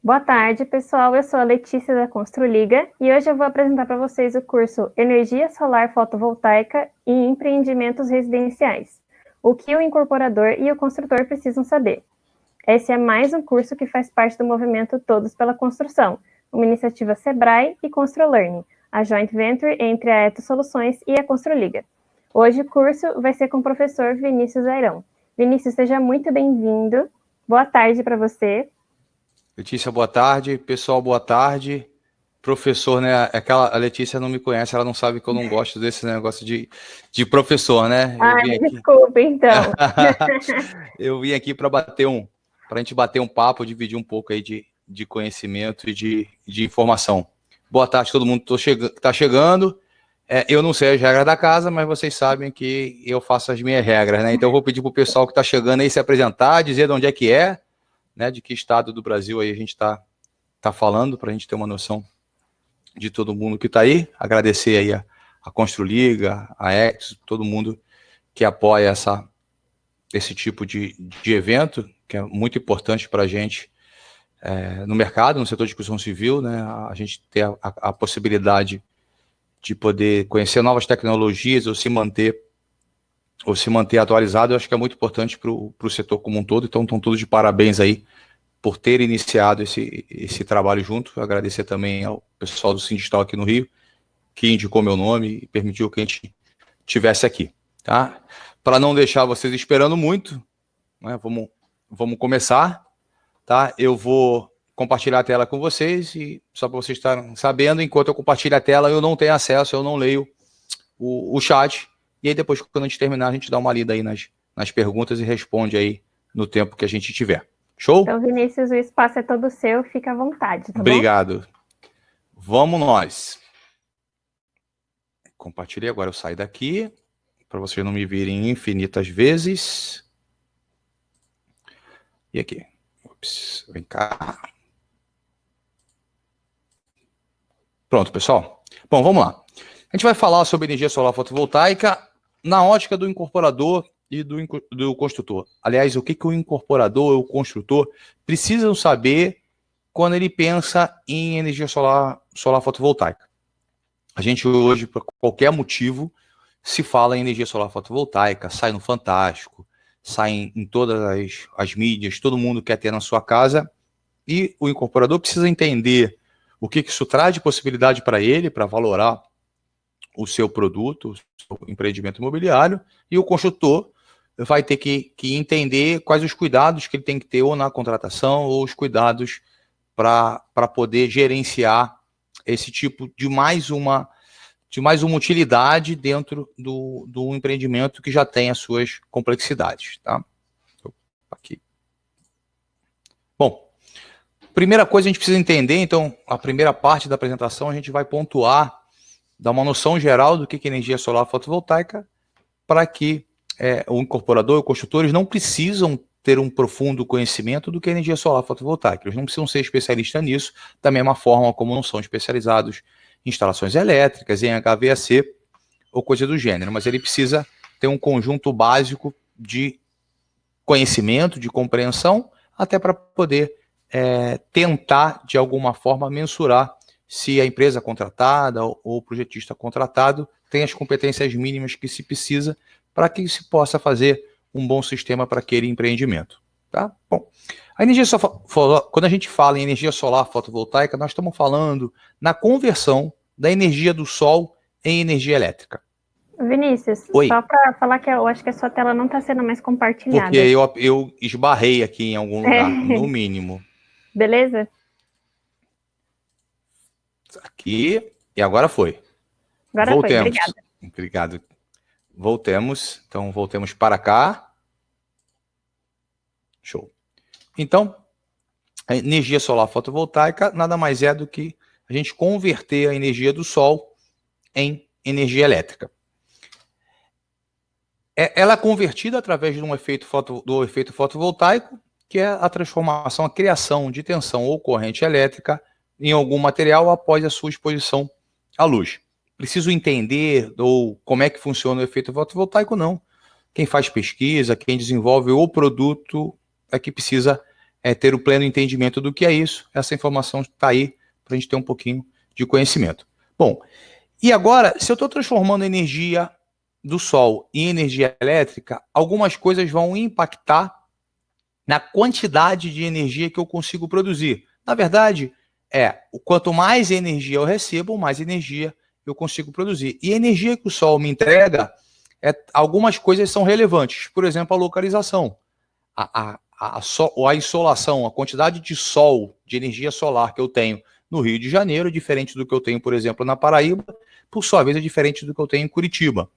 Boa tarde, pessoal. Eu sou a Letícia da Construliga e hoje eu vou apresentar para vocês o curso Energia Solar Fotovoltaica e Empreendimentos Residenciais. O que o incorporador e o construtor precisam saber. Esse é mais um curso que faz parte do movimento Todos pela Construção, uma iniciativa Sebrae e ConstruLearning, a joint venture entre a Eto Soluções e a Construliga. Hoje o curso vai ser com o professor Vinícius Airão. Vinícius, seja muito bem-vindo. Boa tarde para você. Letícia, boa tarde. Pessoal, boa tarde. Professor, né? A Letícia não me conhece, ela não sabe que eu não gosto desse negócio de professor, né? Desculpa, então. Eu vim aqui para a gente bater um papo, dividir um pouco aí de conhecimento e de informação. Boa tarde a todo mundo que está chegando. Eu não sei as regras da casa, mas vocês sabem que eu faço as minhas regras, né? Então eu vou pedir para o pessoal que está chegando aí se apresentar, dizer de onde é, né? De que estado do Brasil aí a gente está falando, para a gente ter uma noção de todo mundo que está aí. Agradecer aí a Construliga, a Ex, todo mundo que apoia esse tipo de evento, que é muito importante para a gente no mercado, no setor de construção civil, né? A gente ter a possibilidade de poder conhecer novas tecnologias ou se manter atualizado, eu acho que é muito importante para o setor como um todo. Então, estão todos de parabéns aí por ter iniciado esse trabalho junto. Agradecer também ao pessoal do Sindistal aqui no Rio, que indicou meu nome e permitiu que a gente estivesse aqui, tá? Para não deixar vocês esperando muito, né, vamos começar, tá? Eu vou compartilhar a tela com vocês e só para vocês estarem sabendo, enquanto eu compartilho a tela, eu não tenho acesso, eu não leio o chat, e aí depois, quando a gente terminar, a gente dá uma lida aí nas perguntas e responde aí no tempo que a gente tiver. Show? Então, Vinícius, o espaço é todo seu, fica à vontade, tá Obrigado. Bom? Vamos nós. Compartilhei, agora eu saio daqui, para vocês não me virem infinitas vezes. E aqui. Ups, vem cá. Pronto, pessoal. Bom, vamos lá. A gente vai falar sobre energia solar fotovoltaica na ótica do incorporador e do construtor. Aliás, o que o incorporador e o construtor precisam saber quando ele pensa em energia solar fotovoltaica. A gente hoje, por qualquer motivo, se fala em energia solar fotovoltaica, sai no Fantástico, sai em todas as mídias, todo mundo quer ter na sua casa, e o incorporador precisa entender o que isso traz de possibilidade para ele, para valorar o seu produto, o seu empreendimento imobiliário, e o construtor vai ter que entender quais os cuidados que ele tem que ter ou na contratação, ou os cuidados para poder gerenciar esse tipo de mais uma utilidade dentro do empreendimento que já tem as suas complexidades, tá? Aqui. Bom, primeira coisa a gente precisa entender, então, a primeira parte da apresentação a gente vai pontuar, dar uma noção geral do que é energia solar fotovoltaica, para que o incorporador e o construtor, eles não precisam ter um profundo conhecimento do que é energia solar fotovoltaica. Eles não precisam ser especialistas nisso, da mesma forma como não são especializados em instalações elétricas, em HVAC ou coisa do gênero, mas ele precisa ter um conjunto básico de conhecimento, de compreensão, até para poder tentar, de alguma forma, mensurar se a empresa contratada ou o projetista contratado tem as competências mínimas que se precisa para que se possa fazer um bom sistema para aquele empreendimento. Tá? Bom, quando a gente fala em energia solar fotovoltaica, nós estamos falando na conversão da energia do sol em energia elétrica. Vinícius, Oi. Só para falar que eu acho que a sua tela não está sendo mais compartilhada. Porque eu esbarrei aqui em algum lugar, no mínimo. Beleza? Aqui, e agora foi. Agora Voltemos. Foi, obrigada. Obrigado. Voltemos, então voltemos para cá. Show. Então, a energia solar fotovoltaica nada mais é do que a gente converter a energia do sol em energia elétrica. Ela é convertida através de do efeito fotovoltaico, que é a transformação, a criação de tensão ou corrente elétrica em algum material após a sua exposição à luz. Preciso entender como é que funciona o efeito fotovoltaico? Não. Quem faz pesquisa, quem desenvolve o produto é que precisa ter o pleno entendimento do que é isso. Essa informação está aí para a gente ter um pouquinho de conhecimento. Bom, e agora, se eu estou transformando energia do Sol em energia elétrica, algumas coisas vão impactar na quantidade de energia que eu consigo produzir. Na verdade, quanto mais energia eu recebo, mais energia eu consigo produzir. E a energia que o Sol me entrega, algumas coisas são relevantes. Por exemplo, a localização. A insolação, a quantidade de sol, de energia solar que eu tenho no Rio de Janeiro é diferente do que eu tenho, por exemplo, na Paraíba, por sua vez é diferente do que eu tenho em Curitiba.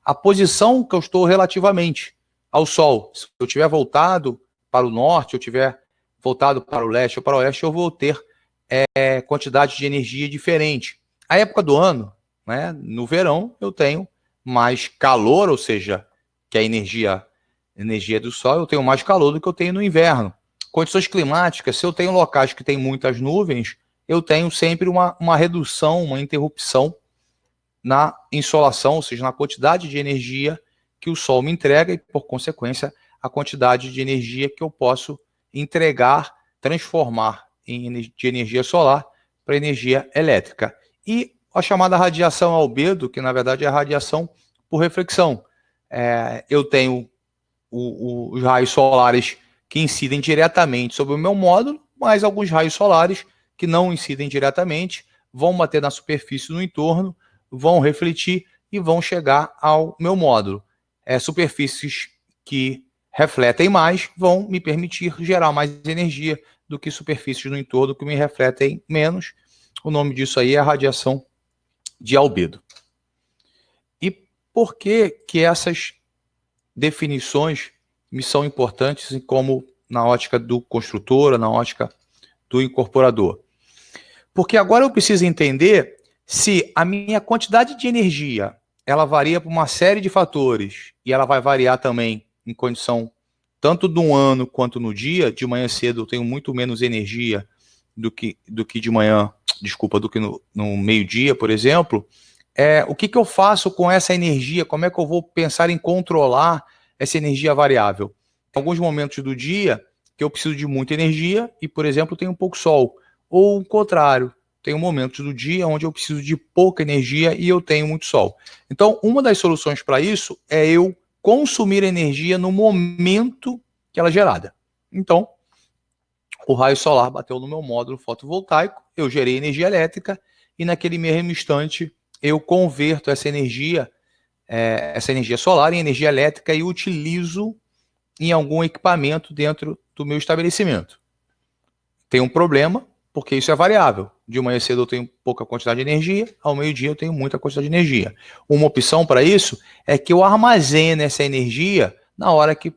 A posição que eu estou relativamente ao Sol, se eu tiver voltado para o norte, eu tiver voltado para o leste ou para o oeste, eu vou ter quantidade de energia diferente. A época do ano, né, no verão, eu tenho mais calor, ou seja, que a energia do Sol, eu tenho mais calor do que eu tenho no inverno. Condições climáticas, se eu tenho locais que tem muitas nuvens, eu tenho sempre uma redução, uma interrupção na insolação, ou seja, na quantidade de energia que o Sol me entrega e, por consequência, a quantidade de energia que eu posso entregar, transformar de energia solar para energia elétrica. E a chamada radiação albedo, que na verdade é a radiação por reflexão. Eu tenho os raios solares que incidem diretamente sobre o meu módulo, mas alguns raios solares que não incidem diretamente vão bater na superfície no entorno, vão refletir e vão chegar ao meu módulo. Superfícies que refletem mais vão me permitir gerar mais energia do que superfícies no entorno que me refletem menos. O nome disso aí é radiação de albedo. E por que essas definições me são importantes como na ótica do construtor, na ótica do incorporador? Porque agora eu preciso entender se a minha quantidade de energia ela varia por uma série de fatores e ela vai variar também em condição tanto do ano quanto no dia. De manhã cedo eu tenho muito menos energia do que de manhã, do que no meio-dia, por exemplo. O que eu faço com essa energia? Como é que eu vou pensar em controlar essa energia variável? Em alguns momentos do dia que eu preciso de muita energia e, por exemplo, tenho pouco sol. Ou o contrário, tem momentos do dia onde eu preciso de pouca energia e eu tenho muito sol. Então, uma das soluções para isso é eu consumir energia no momento que ela é gerada. Então, o raio solar bateu no meu módulo fotovoltaico, eu gerei energia elétrica e naquele mesmo instante eu converto essa energia solar em energia elétrica e utilizo em algum equipamento dentro do meu estabelecimento. Tem um problema, porque isso é variável. De manhã cedo eu tenho pouca quantidade de energia, ao meio-dia eu tenho muita quantidade de energia. Uma opção para isso é que eu armazene essa energia na hora que,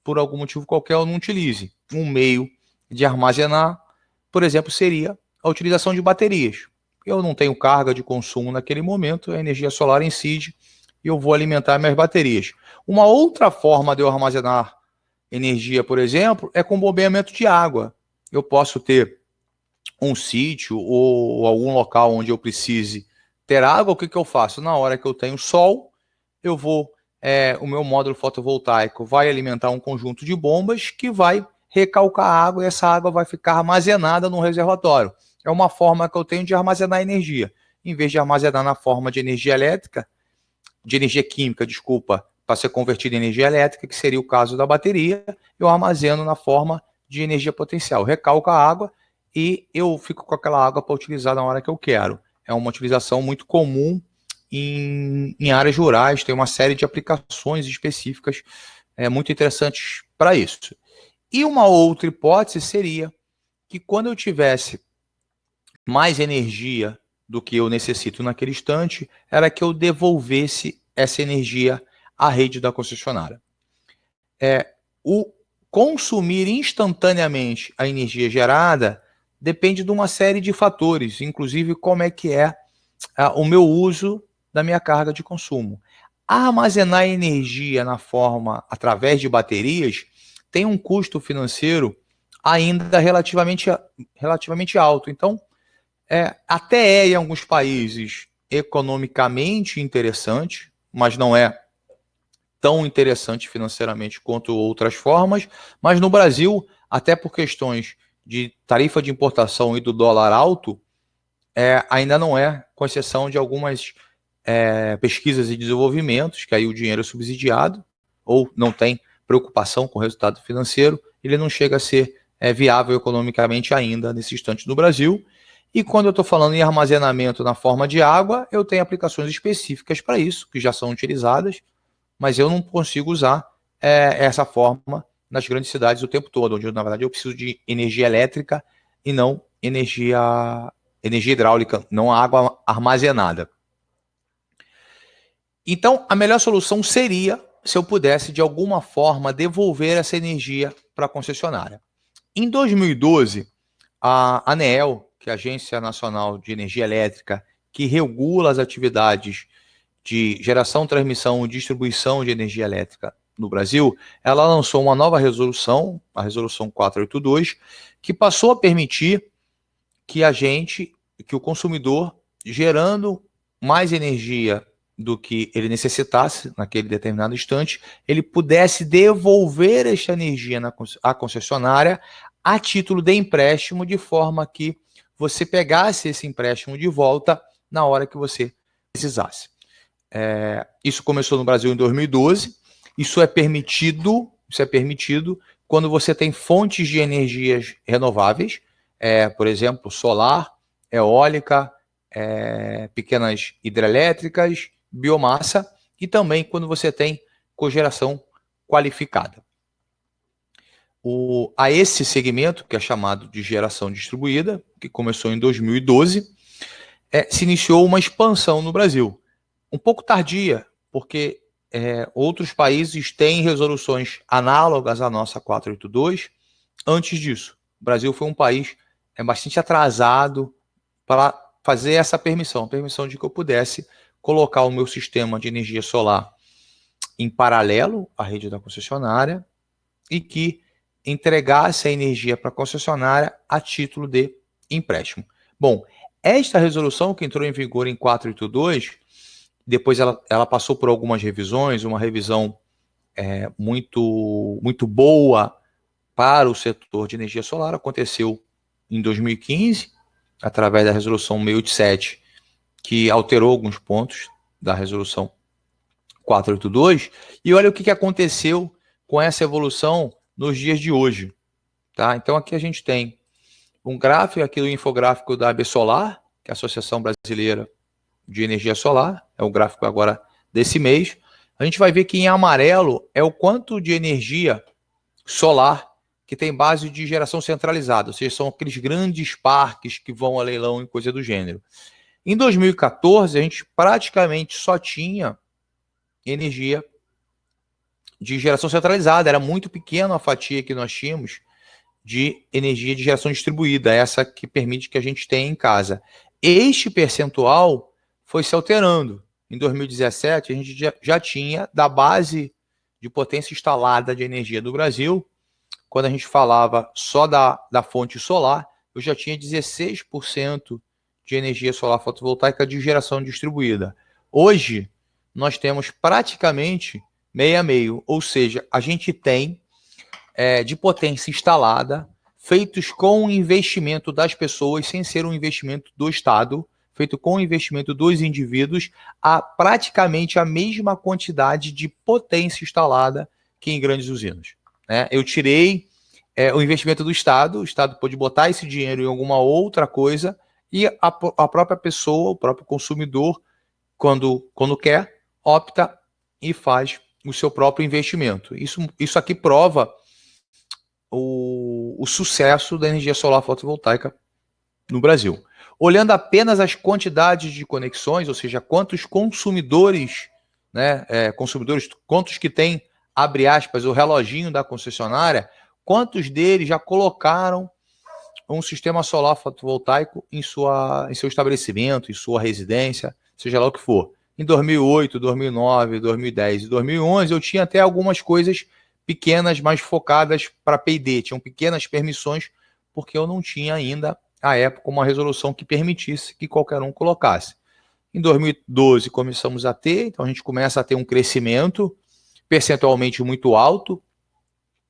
por algum motivo qualquer, eu não utilize. Um meio de armazenar, por exemplo, seria a utilização de baterias. Eu não tenho carga de consumo naquele momento, a energia solar incide e eu vou alimentar minhas baterias. Uma outra forma de eu armazenar energia, por exemplo, é com bombeamento de água. Eu posso ter um sítio ou algum local onde eu precise ter água. O que eu faço? Na hora que eu tenho sol, eu vou, o meu módulo fotovoltaico vai alimentar um conjunto de bombas que vai recalcar a água e essa água vai ficar armazenada no reservatório. É uma forma que eu tenho de armazenar energia. Em vez de armazenar na forma de energia elétrica, de energia química, desculpa, para ser convertida em energia elétrica, que seria o caso da bateria, eu armazeno na forma de energia potencial. Recalco a água e eu fico com aquela água para utilizar na hora que eu quero. É uma utilização muito comum em áreas rurais, tem uma série de aplicações específicas muito interessantes para isso. E uma outra hipótese seria que quando eu tivesse mais energia do que eu necessito naquele instante, era que eu devolvesse essa energia à rede da concessionária. O consumir instantaneamente a energia gerada depende de uma série de fatores, inclusive como é que é o meu uso da minha carga de consumo. Armazenar energia na forma através de baterias tem um custo financeiro ainda relativamente alto. Então, até em alguns países economicamente interessante, mas não é tão interessante financeiramente quanto outras formas. Mas no Brasil, até por questões de tarifa de importação e do dólar alto, ainda não é, com exceção de algumas pesquisas e desenvolvimentos, que aí o dinheiro é subsidiado, ou não tem preocupação com o resultado financeiro, ele não chega a ser viável economicamente ainda nesse instante no Brasil. E quando eu estou falando em armazenamento na forma de água, eu tenho aplicações específicas para isso, que já são utilizadas, mas eu não consigo usar essa forma nas grandes cidades o tempo todo, onde na verdade eu preciso de energia elétrica e não energia hidráulica, não água armazenada. Então, a melhor solução seria se eu pudesse, de alguma forma, devolver essa energia para a concessionária. Em 2012, a ANEEL, que é a Agência Nacional de Energia Elétrica, que regula as atividades de geração, transmissão e distribuição de energia elétrica no Brasil, ela lançou uma nova resolução, a Resolução 482, que passou a permitir que o consumidor, gerando mais energia do que ele necessitasse naquele determinado instante, ele pudesse devolver esta energia à concessionária a título de empréstimo, de forma que você pegasse esse empréstimo de volta na hora que você precisasse. Isso começou no Brasil em 2012. Isso é permitido quando você tem fontes de energias renováveis, por exemplo, solar, eólica, pequenas hidrelétricas, biomassa, e também quando você tem cogeração qualificada. A esse segmento, que é chamado de geração distribuída, que começou em 2012, se iniciou uma expansão no Brasil. Um pouco tardia, porque outros países têm resoluções análogas à nossa 482 antes disso. O Brasil foi um país bastante atrasado para fazer essa permissão de que eu pudesse colocar o meu sistema de energia solar em paralelo à rede da concessionária e que entregasse a energia para a concessionária a título de empréstimo. Bom, esta resolução, que entrou em vigor em 482, depois ela passou por algumas revisões, uma revisão muito boa para o setor de energia solar, aconteceu em 2015, através da resolução 687, que alterou alguns pontos da resolução 482, e olha o que aconteceu com essa evolução nos dias de hoje. Tá? Então aqui a gente tem um gráfico, aqui do infográfico da AB Solar, que é a Associação Brasileira de Energia Solar, é o gráfico agora desse mês. A gente vai ver que em amarelo é o quanto de energia solar que tem base de geração centralizada, ou seja, são aqueles grandes parques que vão a leilão e coisa do gênero. Em 2014, a gente praticamente só tinha energia de geração centralizada, era muito pequena a fatia que nós tínhamos de energia de geração distribuída, essa que permite que a gente tenha em casa. Este percentual foi se alterando. Em 2017, a gente já tinha, da base de potência instalada de energia do Brasil, quando a gente falava só da fonte solar, eu já tinha 16% de energia solar fotovoltaica de geração distribuída. Hoje, nós temos praticamente meio a meio, ou seja, a gente tem de potência instalada, feitos com o investimento das pessoas, sem ser um investimento do Estado, feito com o investimento dos indivíduos, a praticamente a mesma quantidade de potência instalada que em grandes usinas. Eu tirei o investimento do Estado, o Estado pode botar esse dinheiro em alguma outra coisa, e a própria pessoa, o próprio consumidor, quando quer, opta e faz o seu próprio investimento. Isso aqui prova o sucesso da energia solar fotovoltaica no Brasil. Olhando apenas as quantidades de conexões, ou seja, quantos consumidores, quantos que têm, abre aspas, o reloginho da concessionária, quantos deles já colocaram um sistema solar fotovoltaico em seu estabelecimento, em sua residência, seja lá o que for. Em 2008, 2009, 2010 e 2011, eu tinha até algumas coisas pequenas, mais focadas para P&D, tinham pequenas permissões, porque eu não tinha ainda, à época, uma resolução que permitisse que qualquer um colocasse. Em 2012 começamos a ter, então a gente começa a ter um crescimento percentualmente muito alto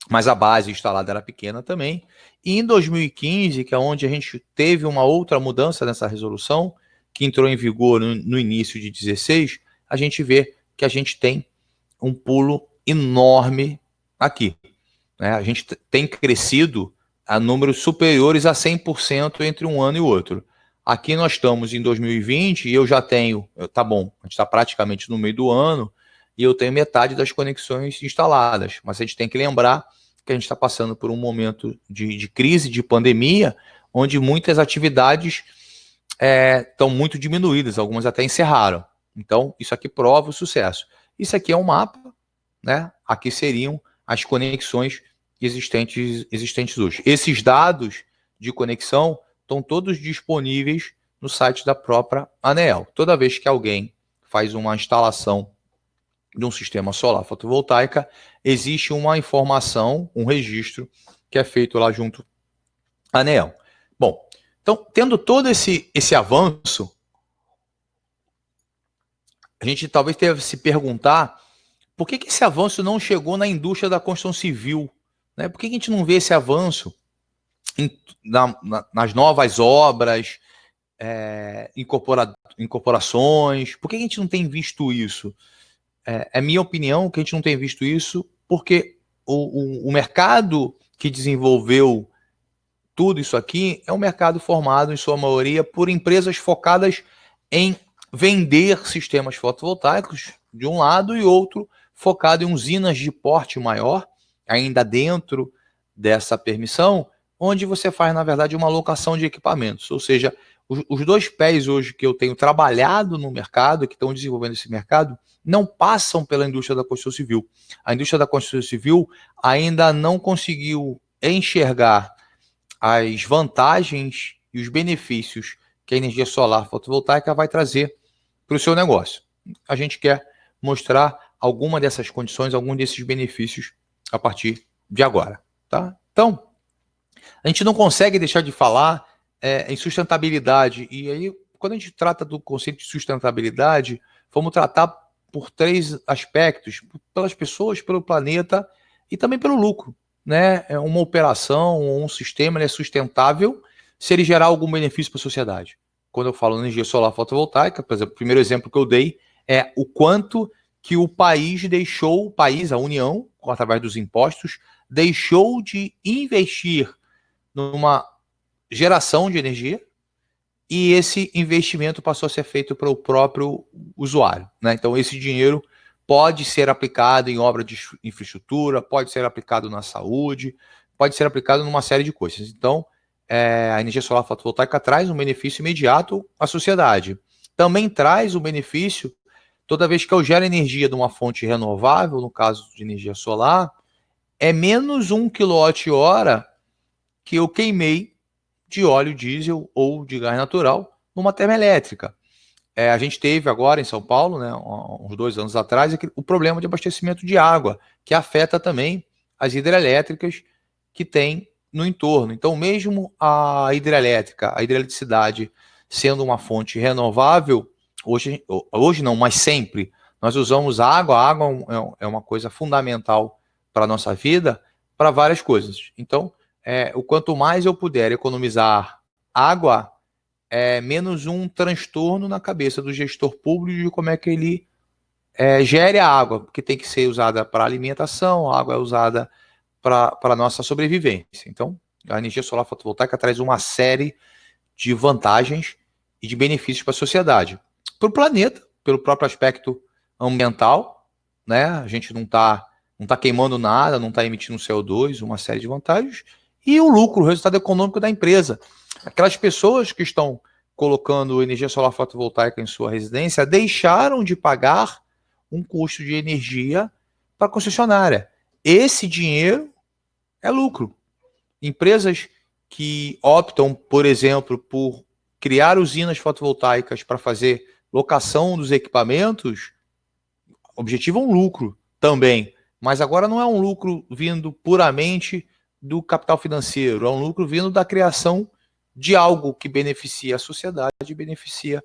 mas a base instalada era pequena também. E em 2015, que é onde a gente teve uma outra mudança nessa resolução, que entrou em vigor no início de 16, a gente vê que a gente tem um pulo enorme aqui, né? A gente tem crescido a números superiores a 100% entre um ano e o outro. Aqui nós estamos em 2020 e eu já tenho, tá bom, a gente está praticamente no meio do ano e eu tenho metade das conexões instaladas, mas a gente tem que lembrar que a gente está passando por um momento de crise, de pandemia, onde muitas atividades estão muito diminuídas, algumas até encerraram. Então, isso aqui prova o sucesso. Isso aqui é um mapa, né? Aqui seriam as conexões existentes hoje. Esses dados de conexão estão todos disponíveis no site da própria ANEEL. Toda vez que alguém faz uma instalação de um sistema solar fotovoltaica, existe uma informação, um registro que é feito lá junto à ANEEL. Bom, então, tendo todo esse avanço, a gente talvez tenha que se perguntar por que esse avanço não chegou na indústria da construção civil, né? Por que a gente não vê esse avanço nas novas obras, incorporações? Por que a gente não tem visto isso? É minha opinião que a gente não tem visto isso porque o mercado que desenvolveu tudo isso aqui é um mercado formado, em sua maioria, por empresas focadas em vender sistemas fotovoltaicos, de um lado, e outro focado em usinas de porte maior, ainda dentro dessa permissão, onde você faz, na verdade, uma alocação de equipamentos. Ou seja, os dois pés hoje que eu tenho trabalhado no mercado, que estão desenvolvendo esse mercado, não passam pela indústria da construção civil. A indústria da construção civil ainda não conseguiu enxergar as vantagens e os benefícios que a energia solar fotovoltaica vai trazer para o seu negócio. A gente quer mostrar alguma dessas condições, algum desses benefícios a partir de agora, tá? Então, a gente não consegue deixar de falar em sustentabilidade. E aí, quando a gente trata do conceito de sustentabilidade, vamos tratar por três aspectos: pelas pessoas, pelo planeta e também pelo lucro, né? Uma operação ou um sistema é sustentável se ele gerar algum benefício para a sociedade. Quando eu falo energia solar fotovoltaica, por exemplo, o primeiro exemplo que eu dei é o quanto que o país deixou, a União, através dos impostos, deixou de investir numa geração de energia, e esse investimento passou a ser feito para o próprio usuário, né? Então, esse dinheiro pode ser aplicado em obra de infraestrutura, pode ser aplicado na saúde, pode ser aplicado numa série de coisas. Então, a energia solar fotovoltaica traz um benefício imediato à sociedade. Também traz um benefício toda vez que eu gero energia de uma fonte renovável, no caso de energia solar, é menos 1 kWh que eu queimei de óleo diesel ou de gás natural numa termoelétrica. A gente teve agora em São Paulo, né, uns 2 anos atrás, o problema de abastecimento de água, que afeta também as hidrelétricas que tem no entorno. Então, mesmo a hidrelétrica, a hidreletricidade sendo uma fonte renovável, hoje não, mas sempre, nós usamos água. A água é uma coisa fundamental para a nossa vida, para várias coisas. Então, o quanto mais eu puder economizar água, menos um transtorno na cabeça do gestor público de como é que ele gere a água, porque tem que ser usada para alimentação, a água é usada para a nossa sobrevivência. Então, a energia solar fotovoltaica traz uma série de vantagens e de benefícios para a sociedade. Para o planeta, pelo próprio aspecto ambiental, né? A gente não tá queimando nada, não está emitindo CO2, uma série de vantagens. E o lucro, o resultado econômico da empresa. Aquelas pessoas que estão colocando energia solar fotovoltaica em sua residência deixaram de pagar um custo de energia para a concessionária. Esse dinheiro é lucro. Empresas que optam, por exemplo, por criar usinas fotovoltaicas para fazer locação dos equipamentos, objetivam lucro também. Mas agora não é um lucro vindo puramente do capital financeiro, é um lucro vindo da criação de algo que beneficia a sociedade e beneficia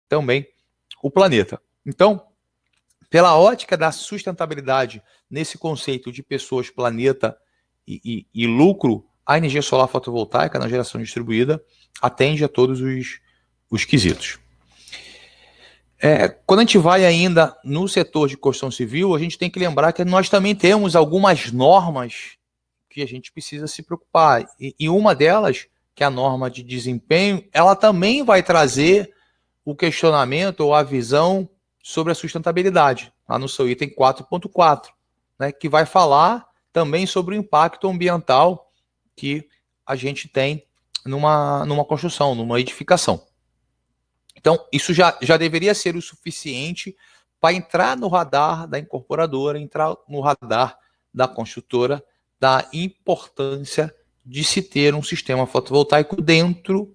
também o planeta. Então, pela ótica da sustentabilidade, nesse conceito de pessoas, planeta e lucro, a energia solar fotovoltaica na geração distribuída atende a todos os quesitos. Quando a gente vai ainda no setor de construção civil, a gente tem que lembrar que nós também temos algumas normas que a gente precisa se preocupar. E uma delas, que é a norma de desempenho, ela também vai trazer o questionamento ou a visão sobre a sustentabilidade, lá no seu item 4.4, né, que vai falar também sobre o impacto ambiental que a gente tem numa construção, numa edificação. Então, isso já deveria ser o suficiente para entrar no radar da incorporadora, entrar no radar da construtora, da importância de se ter um sistema fotovoltaico dentro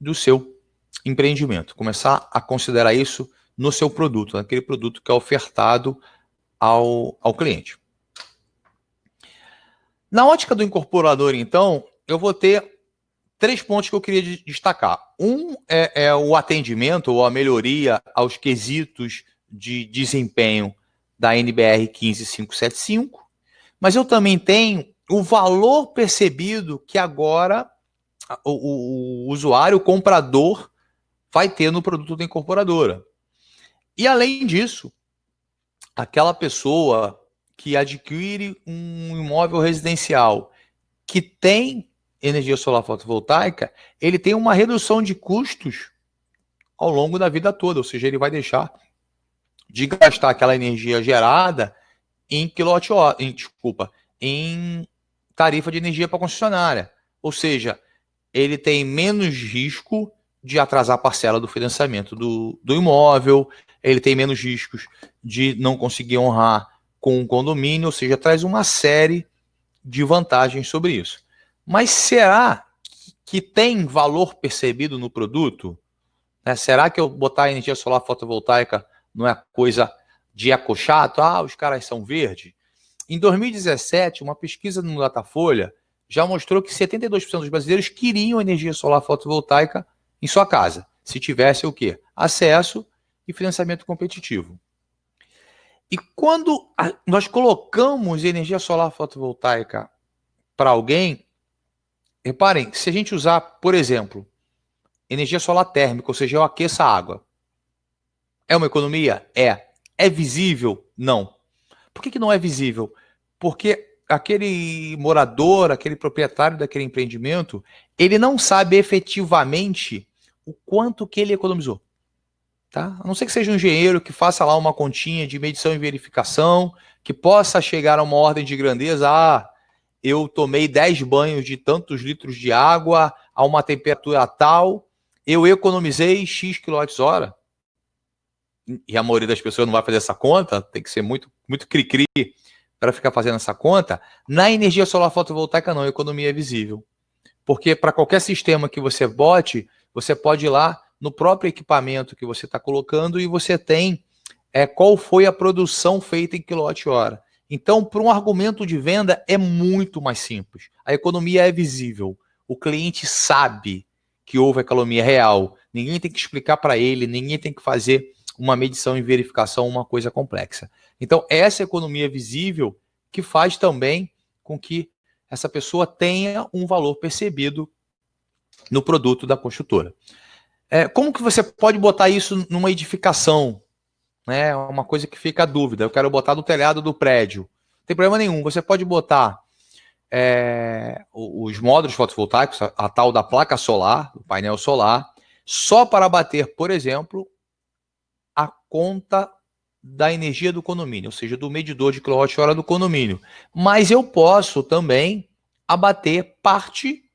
do seu empreendimento. Começar a considerar isso no seu produto, naquele produto que é ofertado ao cliente. Na ótica do incorporador, então, eu vou ter 3 pontos que eu queria destacar. Um é o atendimento ou a melhoria aos quesitos de desempenho da NBR 15575, mas eu também tenho o valor percebido que agora o usuário, o comprador, vai ter no produto da incorporadora. E além disso, aquela pessoa que adquire um imóvel residencial que tem energia solar fotovoltaica, ele tem uma redução de custos ao longo da vida toda, ou seja, ele vai deixar de gastar aquela energia gerada em quilowatt-hora, em tarifa de energia para a concessionária. Ou seja, ele tem menos risco de atrasar a parcela do financiamento do imóvel, ele tem menos riscos de não conseguir honrar com o condomínio, ou seja, traz uma série de vantagens sobre isso. Mas será que tem valor percebido no produto? Será que eu botar energia solar fotovoltaica não é coisa de ecochato? Os caras são verdes. Em 2017, uma pesquisa no Datafolha já mostrou que 72% dos brasileiros queriam energia solar fotovoltaica em sua casa, se tivesse o quê? Acesso e financiamento competitivo. E quando nós colocamos energia solar fotovoltaica para alguém, reparem, se a gente usar, por exemplo, energia solar térmica, ou seja, eu aqueço a água, é uma economia? É. É visível? Não. Por que não é visível? Porque aquele morador, aquele proprietário daquele empreendimento, ele não sabe efetivamente o quanto que ele economizou. Tá? A não ser que seja um engenheiro que faça lá uma continha de medição e verificação, que possa chegar a uma ordem de grandeza, eu tomei 10 banhos de tantos litros de água a uma temperatura tal, eu economizei X kWh. E a maioria das pessoas não vai fazer essa conta, tem que ser muito, muito cri-cri para ficar fazendo essa conta. Na energia solar fotovoltaica não, a economia é visível. Porque para qualquer sistema que você bote, você pode ir lá no próprio equipamento que você está colocando e você tem qual foi a produção feita em quilowatt-hora. Então, para um argumento de venda, é muito mais simples. A economia é visível. O cliente sabe que houve economia real. Ninguém tem que explicar para ele, ninguém tem que fazer uma medição e verificação, uma coisa complexa. Então, essa economia visível que faz também com que essa pessoa tenha um valor percebido no produto da construtora. Como que você pode botar isso numa edificação? Uma coisa que fica a dúvida. Eu quero botar no telhado do prédio. Não tem problema nenhum. Você pode botar os módulos fotovoltaicos, a tal da placa solar, o painel solar, só para abater, por exemplo, a conta da energia do condomínio, ou seja, do medidor de quilowatt-hora do condomínio. Mas eu posso também abater parte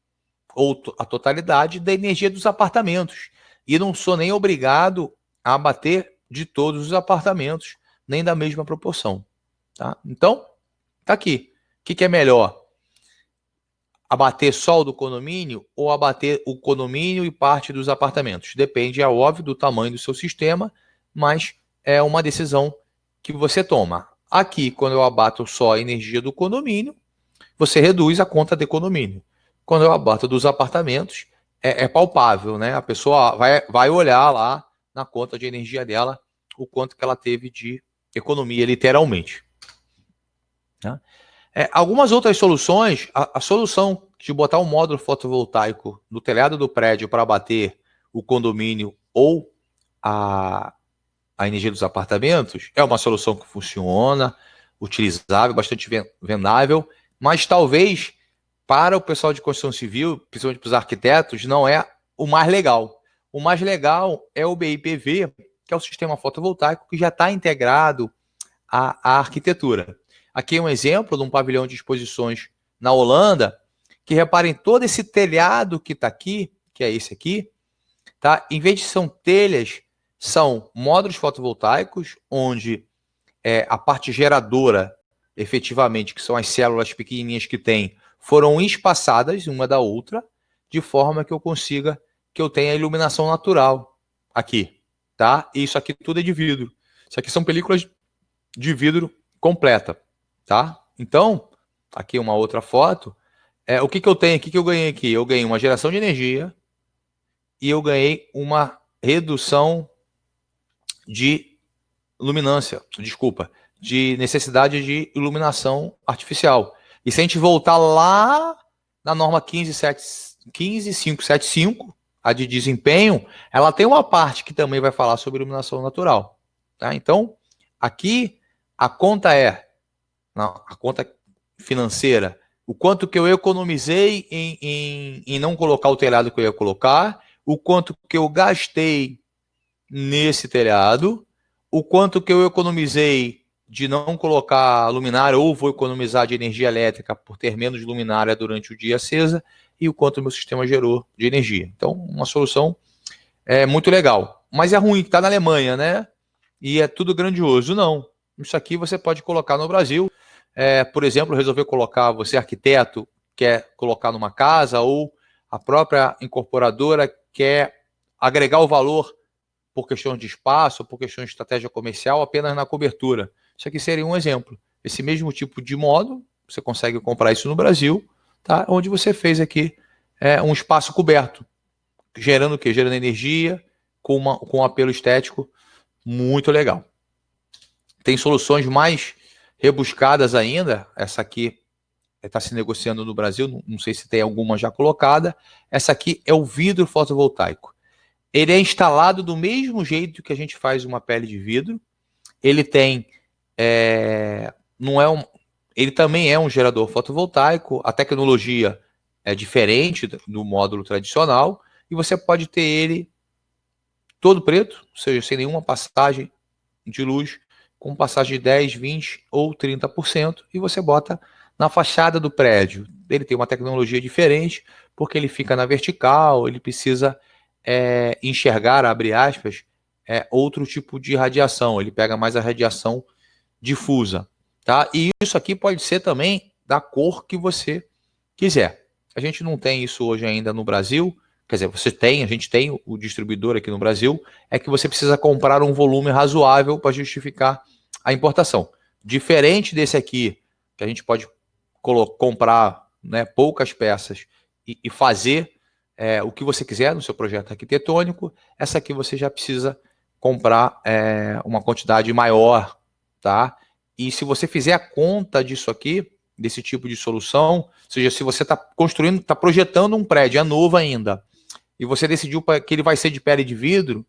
ou a totalidade da energia dos apartamentos. E não sou nem obrigado a abater de todos os apartamentos, nem da mesma proporção. Tá? Então, tá aqui. O que é melhor? Abater só o do condomínio ou abater o condomínio e parte dos apartamentos? Depende, é óbvio, do tamanho do seu sistema, mas é uma decisão que você toma. Aqui, quando eu abato só a energia do condomínio, você reduz a conta de condomínio. Quando eu abato dos apartamentos, é palpável, né? A pessoa vai olhar lá na conta de energia dela o quanto que ela teve de economia, literalmente. Tá? Algumas outras soluções, a solução de botar um módulo fotovoltaico no telhado do prédio para abater o condomínio ou a energia dos apartamentos é uma solução que funciona, utilizável, bastante vendável, mas talvez para o pessoal de construção civil, principalmente para os arquitetos, não é o mais legal. O mais legal é o BIPV, que é o sistema fotovoltaico que já está integrado à arquitetura. Aqui é um exemplo de um pavilhão de exposições na Holanda, que reparem todo esse telhado que está aqui, que é esse aqui, tá? Em vez de são telhas, são módulos fotovoltaicos, onde a parte geradora, efetivamente, que são as células pequenininhas que tem, foram espaçadas uma da outra, de forma que eu tenha iluminação natural aqui, tá? E isso aqui tudo é de vidro. Isso aqui são películas de vidro completa, tá? Então, aqui uma outra foto. O que eu tenho aqui, que eu ganhei aqui? Eu ganhei uma geração de energia e eu ganhei uma redução de luminância, de necessidade de iluminação artificial. E se a gente voltar lá na norma 15575, a de desempenho, ela tem uma parte que também vai falar sobre iluminação natural. Tá? Então, aqui a conta a conta financeira, o quanto que eu economizei em não colocar o telhado que eu ia colocar, o quanto que eu gastei nesse telhado, o quanto que eu economizei de não colocar luminária ou vou economizar de energia elétrica por ter menos luminária durante o dia acesa e o quanto o meu sistema gerou de energia. Então, uma solução muito legal. Mas é ruim que está na Alemanha, né? E é tudo grandioso. Não. Isso aqui você pode colocar no Brasil. Por exemplo, resolver colocar, você arquiteto, quer colocar numa casa ou a própria incorporadora quer agregar o valor por questão de espaço, por questão de estratégia comercial, apenas na cobertura. Isso aqui seria um exemplo. Esse mesmo tipo de módulo, você consegue comprar isso no Brasil, tá? Onde você fez aqui um espaço coberto, gerando o quê? Gerando energia, com um apelo estético muito legal. Tem soluções mais rebuscadas ainda. Essa aqui está se negociando no Brasil, não sei se tem alguma já colocada. Essa aqui é o vidro fotovoltaico. Ele é instalado do mesmo jeito que a gente faz uma pele de vidro. Ele tem, ele também é um gerador fotovoltaico. A tecnologia é diferente do módulo tradicional e você pode ter ele todo preto, ou seja, sem nenhuma passagem de luz, com passagem de 10, 20 ou 30%, e você bota na fachada do prédio. Ele tem uma tecnologia diferente, porque ele fica na vertical, ele precisa enxergar, abre aspas, outro tipo de radiação. Ele pega mais a radiação difusa, tá? E isso aqui pode ser também da cor que você quiser. A gente não tem isso hoje ainda no Brasil, quer dizer, a gente tem o distribuidor aqui no Brasil, é que você precisa comprar um volume razoável para justificar a importação. Diferente desse aqui, que a gente pode comprar, né, poucas peças e fazer o que você quiser no seu projeto arquitetônico, essa aqui você já precisa comprar uma quantidade maior, tá? E se você fizer a conta disso aqui, desse tipo de solução, ou seja, se você está construindo, está projetando um prédio, é novo ainda, e você decidiu que ele vai ser de pele de vidro,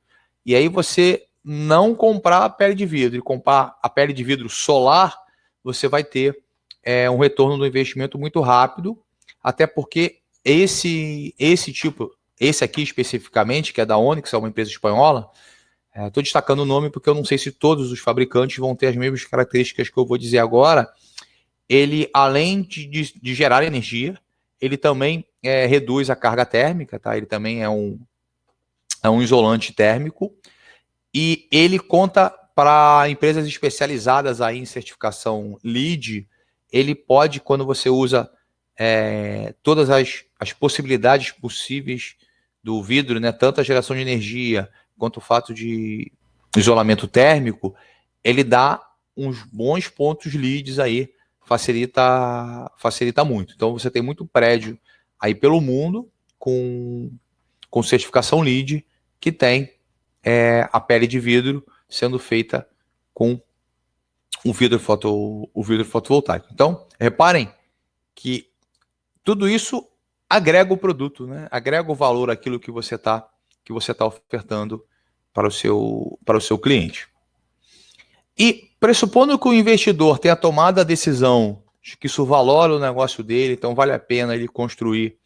e aí você não comprar a pele de vidro e comprar a pele de vidro solar, você vai ter um retorno do investimento muito rápido, até porque esse aqui especificamente, que é da Onyx, é uma empresa espanhola, estou destacando o nome porque eu não sei se todos os fabricantes vão ter as mesmas características que eu vou dizer agora. Ele, além de gerar energia, ele também reduz a carga térmica, tá? Ele também é um isolante térmico, e ele conta para empresas especializadas aí em certificação LEED. Ele pode, quando você usa todas as possibilidades possíveis do vidro, né, tanto a geração de energia quanto o fato de isolamento térmico, ele dá uns bons pontos LEEDs aí, facilita muito. Então você tem muito prédio aí pelo mundo com certificação LEED que tem a pele de vidro sendo feita com o vidro fotovoltaico. Então, reparem que tudo isso agrega o produto, né? Agrega o valor àquilo que você está ofertando para o seu cliente. E pressupondo que o investidor tenha tomado a decisão de que isso valora o negócio dele, então vale a pena ele construir,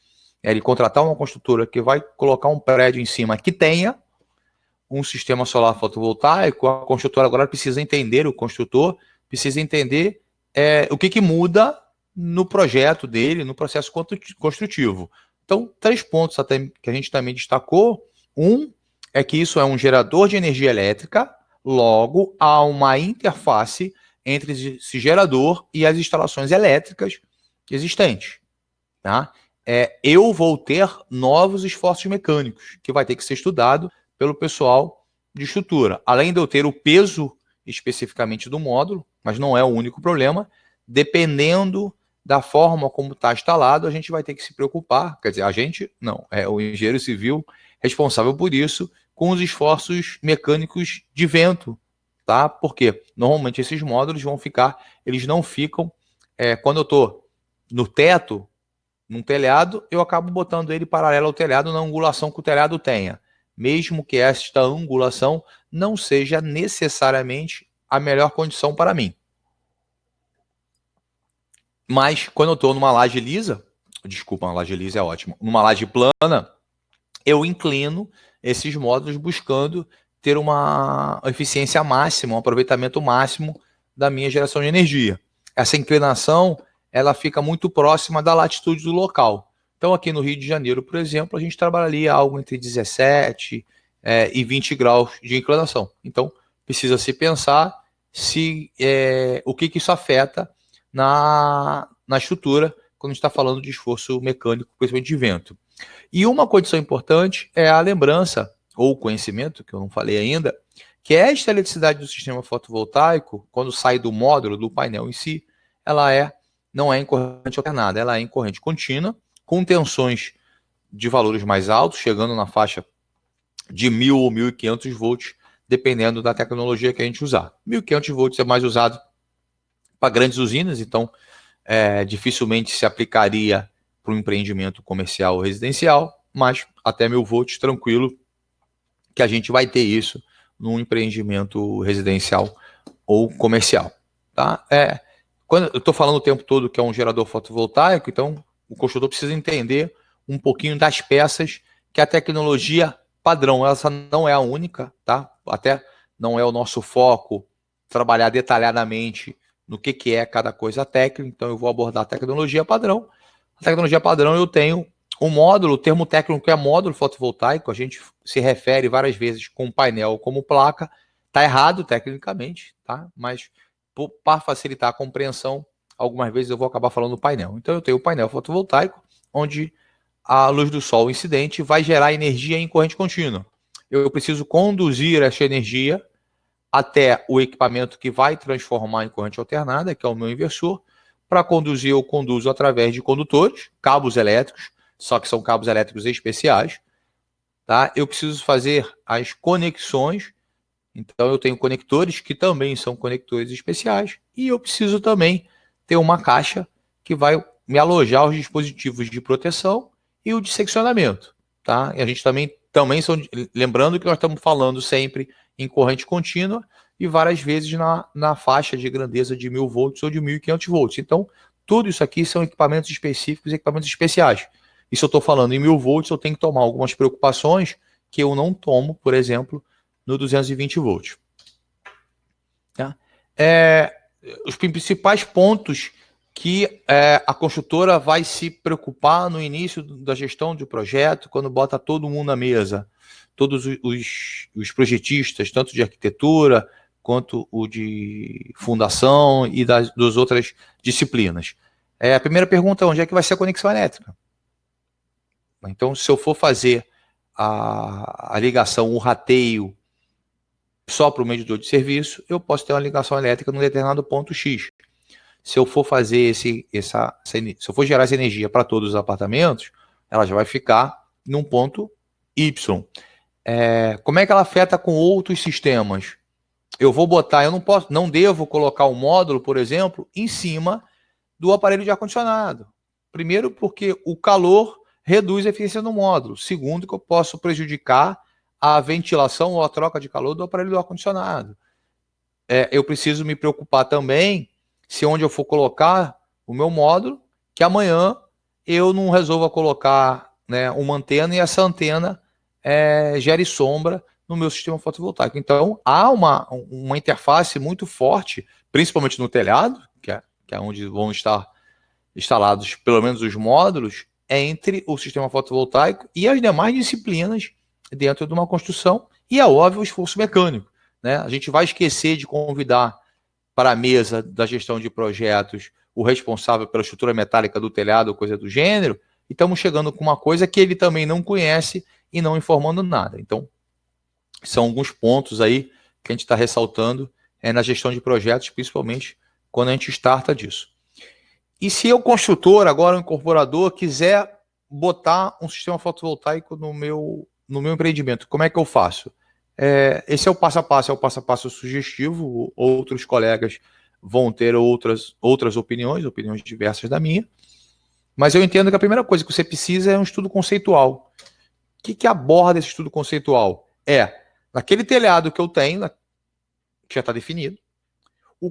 ele contratar uma construtora que vai colocar um prédio em cima que tenha um sistema solar fotovoltaico, a construtora agora precisa entender, o construtor precisa entender o que muda no projeto dele, no processo construtivo. Então, 3 pontos até que a gente também destacou. Um é que isso é um gerador de energia elétrica, logo há uma interface entre esse gerador e as instalações elétricas existentes. Tá? Eu vou ter novos esforços mecânicos, que vai ter que ser estudado pelo pessoal de estrutura. Além de eu ter o peso especificamente do módulo, mas não é o único problema, dependendo da forma como está instalado, a gente vai ter que se preocupar, quer dizer, a gente não, é o engenheiro civil responsável por isso, com os esforços mecânicos de vento, tá? Porque normalmente esses módulos vão ficar, eles não ficam, quando eu estou no teto, num telhado, eu acabo botando ele paralelo ao telhado na angulação que o telhado tenha, mesmo que esta angulação não seja necessariamente a melhor condição para mim. Mas quando eu estou numa laje lisa, desculpa, uma laje lisa é ótimo, numa laje plana, eu inclino esses módulos buscando ter uma eficiência máxima, um aproveitamento máximo da minha geração de energia. Essa inclinação, ela fica muito próxima da latitude do local. Então, aqui no Rio de Janeiro, por exemplo, a gente trabalharia algo entre 17 e 20 graus de inclinação. Então, precisa se pensar o que isso afeta na estrutura quando a gente está falando de esforço mecânico, principalmente de vento. E uma condição importante é a lembrança, ou o conhecimento, que eu não falei ainda, que esta eletricidade do sistema fotovoltaico, quando sai do módulo, do painel em si, ela não é em corrente alternada, ela é em corrente contínua, com tensões de valores mais altos, chegando na faixa de 1.000 ou 1.500 volts, dependendo da tecnologia que a gente usar. 1.500 volts é mais usado para grandes usinas, então dificilmente se aplicaria para um empreendimento comercial ou residencial, mas até 1.000 volts tranquilo que a gente vai ter isso num empreendimento residencial ou comercial. Tá? Quando eu estou falando o tempo todo que é um gerador fotovoltaico, então o construtor precisa entender um pouquinho das peças que a tecnologia padrão, essa não é a única, tá? Até não é o nosso foco trabalhar detalhadamente no que é cada coisa técnica, então eu vou abordar a tecnologia padrão. A tecnologia padrão eu tenho um módulo, o termo técnico é módulo fotovoltaico, a gente se refere várias vezes com painel como placa, está errado tecnicamente, tá? Mas para facilitar a compreensão, algumas vezes eu vou acabar falando painel. Então eu tenho o painel fotovoltaico, onde a luz do sol incidente vai gerar energia em corrente contínua. Eu preciso conduzir essa energia até o equipamento que vai transformar em corrente alternada, que é o meu inversor. Para conduzir, eu conduzo através de condutores, cabos elétricos, só que são cabos elétricos especiais. Tá? Eu preciso fazer as conexões, então eu tenho conectores que também são conectores especiais, e eu preciso também ter uma caixa que vai me alojar os dispositivos de proteção e o de seccionamento. Tá? E a gente também lembrando que nós estamos falando sempre em corrente contínua e várias vezes na faixa de grandeza de 1.000 volts ou de 1.500 volts. Então, tudo isso aqui são equipamentos específicos, equipamentos especiais. E se eu estou falando em 1.000 volts, eu tenho que tomar algumas preocupações que eu não tomo, por exemplo, no 220 volts. Tá? Os principais pontos que a construtora vai se preocupar no início da gestão de projeto, quando bota todo mundo na mesa, todos os projetistas, tanto de arquitetura quanto o de fundação e das outras disciplinas. A primeira pergunta é onde é que vai ser a conexão elétrica? Então, se eu for fazer a ligação, o rateio, só para o medidor de serviço, eu posso ter uma ligação elétrica num determinado ponto X. Se eu for fazer se eu for gerar essa energia para todos os apartamentos, ela já vai ficar num ponto Y. Como é que ela afeta com outros sistemas? eu vou botar, eu não posso, não devo colocar o módulo, por exemplo, em cima do aparelho de ar-condicionado. Primeiro, porque o calor reduz a eficiência do módulo. Segundo, que eu posso prejudicar a ventilação ou a troca de calor do aparelho do ar-condicionado. Eu preciso me preocupar também se onde eu for colocar o meu módulo, que amanhã eu não resolva colocar, né, uma antena e essa antena gere sombra no meu sistema fotovoltaico. Então, há uma interface muito forte, principalmente no telhado, que é onde vão estar instalados pelo menos os módulos, entre o sistema fotovoltaico e as demais disciplinas dentro de uma construção, e é óbvio o esforço mecânico. Né? A gente vai esquecer de convidar para a mesa da gestão de projetos o responsável pela estrutura metálica do telhado ou coisa do gênero, e estamos chegando com uma coisa que ele também não conhece e não informando nada. Então, são alguns pontos aí que a gente está ressaltando na gestão de projetos, principalmente quando a gente starta disso. E se eu, construtor, agora um incorporador, quiser botar um sistema fotovoltaico no meu empreendimento, como é que eu faço? Esse é o passo a passo sugestivo. Outros colegas vão ter outras opiniões diversas da minha, mas eu entendo que a primeira coisa que você precisa é um estudo conceitual. O que aborda esse estudo conceitual? Naquele telhado que eu tenho, que já está definido,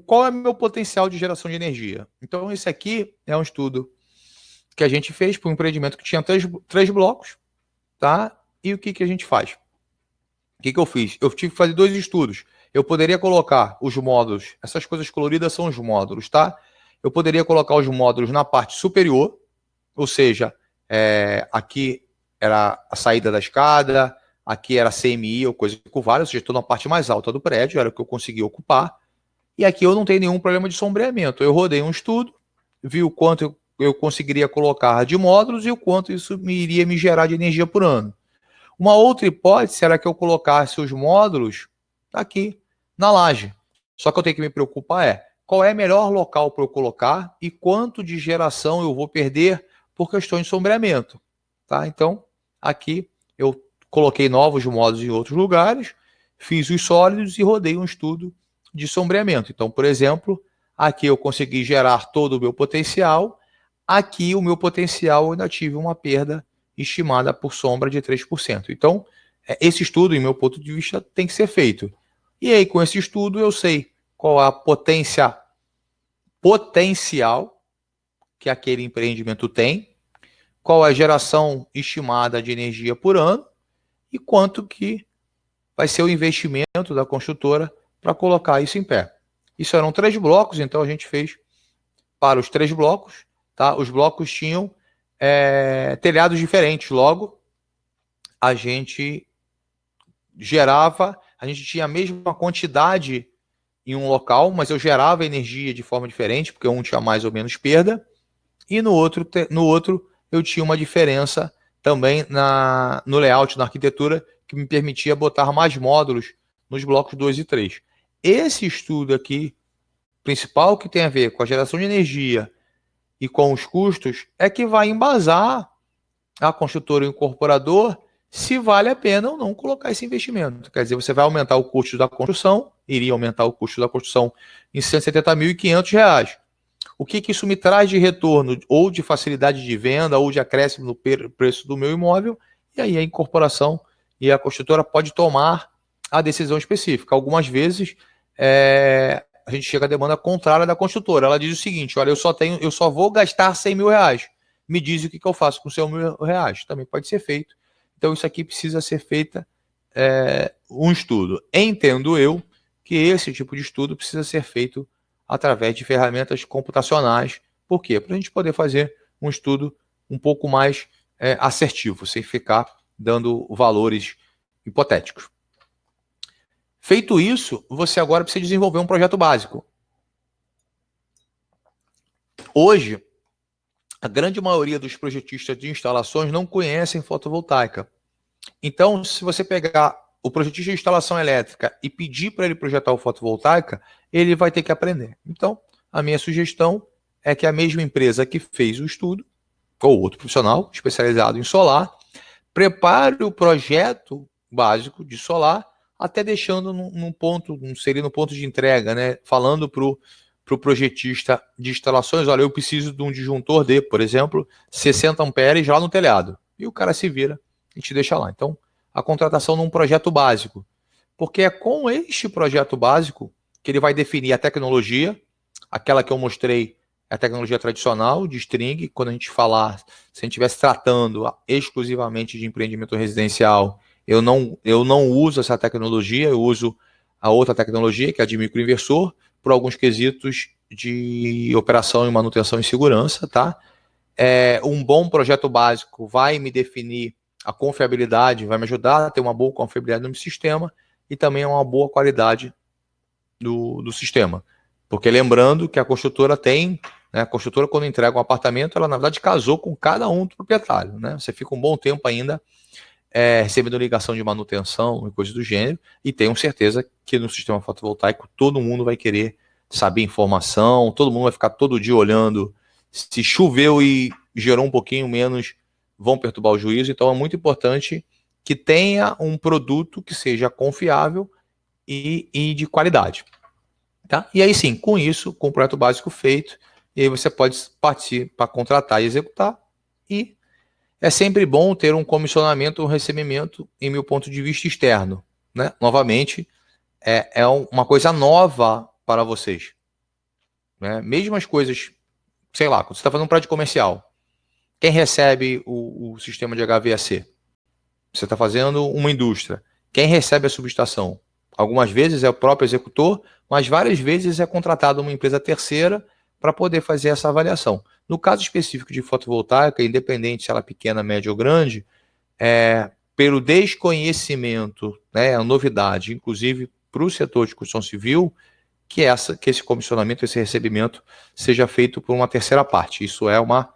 qual é o meu potencial de geração de energia. Então, esse aqui é um estudo que a gente fez para um empreendimento que tinha três blocos, tá? E o que a gente faz? O que eu fiz? Eu tive que fazer 2 estudos. Eu poderia colocar os módulos, essas coisas coloridas são os módulos, tá? Eu poderia colocar os módulos na parte superior, ou seja, aqui era a saída da escada, aqui era CMI ou coisa curvada, ou seja, estou na parte mais alta do prédio, era o que eu consegui ocupar. E aqui eu não tenho nenhum problema de sombreamento. Eu rodei um estudo, vi o quanto eu conseguiria colocar de módulos e o quanto isso iria me gerar de energia por ano. Uma outra hipótese era que eu colocasse os módulos aqui na laje. Só que eu tenho que me preocupar qual é o melhor local para eu colocar e quanto de geração eu vou perder por questões de sombreamento. Tá? Então, aqui eu coloquei novos módulos em outros lugares, fiz os sólidos e rodei um estudo de sombreamento. Então, por exemplo, aqui eu consegui gerar todo o meu potencial, aqui o meu potencial eu ainda tive uma perda estimada por sombra de 3%. Então, esse estudo, em meu ponto de vista, tem que ser feito. E aí, com esse estudo, eu sei qual a potencial que aquele empreendimento tem, qual é a geração estimada de energia por ano e quanto que vai ser o investimento da construtora para colocar isso em pé. Isso eram 3 blocos, então a gente fez para os 3 blocos. Tá? Os blocos tinham telhados diferentes, logo a gente tinha a mesma quantidade em um local, mas eu gerava energia de forma diferente, porque um tinha mais ou menos perda, e no outro eu tinha uma diferença também no layout, na arquitetura, que me permitia botar mais módulos nos blocos 2 e 3. Esse estudo aqui, principal, que tem a ver com a geração de energia e com os custos, é que vai embasar a construtora e o incorporador se vale a pena ou não colocar esse investimento. Quer dizer, você vai aumentar o custo da construção, iria aumentar o custo da construção em R$ 170.500. O que isso me traz de retorno, ou de facilidade de venda, ou de acréscimo no preço do meu imóvel, e aí a incorporação e a construtora pode tomar a decisão específica. Algumas vezes a gente chega à demanda contrária da construtora. Ela diz o seguinte: olha, eu só vou gastar R$ 100.000. Me diz o que eu faço com os R$ 100.000. Também pode ser feito. Então isso aqui precisa ser feita um estudo. Entendo eu que esse tipo de estudo precisa ser feito através de ferramentas computacionais. Por quê? Para a gente poder fazer um estudo um pouco mais assertivo, sem ficar dando valores hipotéticos. Feito isso, você agora precisa desenvolver um projeto básico. Hoje, a grande maioria dos projetistas de instalações não conhecem fotovoltaica. Então, se você pegar o projetista de instalação elétrica e pedir para ele projetar o fotovoltaica, ele vai ter que aprender. Então, a minha sugestão é que a mesma empresa que fez o estudo, ou outro profissional especializado em solar, prepare o projeto básico de solar até deixando num ponto, seria no ponto de entrega, né? Falando para o projetista de instalações, olha, eu preciso de um disjuntor de, por exemplo, 60 amperes lá no telhado. E o cara se vira e te deixa lá. Então, a contratação num projeto básico. Porque é com este projeto básico que ele vai definir a tecnologia, aquela que eu mostrei, a tecnologia tradicional de string. Quando a gente falar, se a gente estivesse tratando exclusivamente de empreendimento residencial, eu não uso essa tecnologia, eu uso a outra tecnologia, que é a de microinversor, por alguns quesitos de operação e manutenção e segurança, tá? Um bom projeto básico vai me definir a confiabilidade, vai me ajudar a ter uma boa confiabilidade no meu sistema e também uma boa qualidade do sistema. Porque lembrando que a construtora tem, né, a construtora quando entrega um apartamento, ela na verdade casou com cada um do proprietário, né? Você fica um bom tempo ainda recebendo ligação de manutenção e coisas do gênero, e tenho certeza que no sistema fotovoltaico todo mundo vai querer saber informação, todo mundo vai ficar todo dia olhando, se choveu e gerou um pouquinho menos, vão perturbar o juízo. Então é muito importante que tenha um produto que seja confiável e de qualidade. Tá? E aí sim, com isso, com o projeto básico feito, e aí você pode partir para contratar e executar, e é sempre bom ter um comissionamento, um recebimento, em meu ponto de vista, externo. Né? Novamente, é uma coisa nova para vocês. Né? Mesmo as coisas, sei lá, quando você está fazendo um prédio comercial, quem recebe o sistema de HVAC? Você está fazendo uma indústria. Quem recebe a subestação? Algumas vezes é o próprio executor, mas várias vezes é contratado uma empresa terceira para poder fazer essa avaliação. No caso específico de fotovoltaica, independente se ela é pequena, média ou grande, pelo desconhecimento, né, a novidade, inclusive para o setor de construção civil, que esse comissionamento, esse recebimento seja feito por uma terceira parte. Isso é uma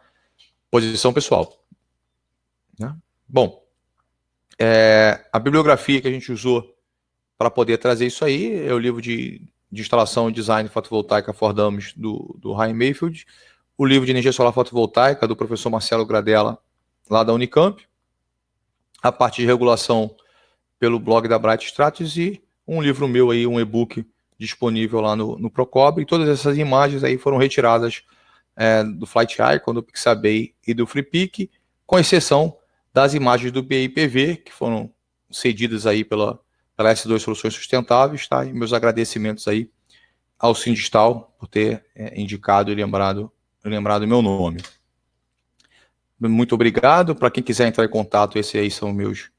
posição pessoal. Né? Bom, a bibliografia que a gente usou para poder trazer isso aí é o livro de instalação e design fotovoltaica For Dummies do Ryan Mayfield, o livro de energia solar fotovoltaica do professor Marcelo Gradella, lá da Unicamp, a parte de regulação pelo blog da Bright Strategies e um livro meu aí, um e-book disponível lá no Procobre. E todas essas imagens aí foram retiradas do Flight Icon, do Pixabay e do FreePic, com exceção das imagens do BIPV, que foram cedidas aí pela S2 Soluções Sustentáveis, tá? E meus agradecimentos aí ao Sindistal por ter indicado e lembrado meu nome. Muito obrigado. Para quem quiser entrar em contato, esses aí são meus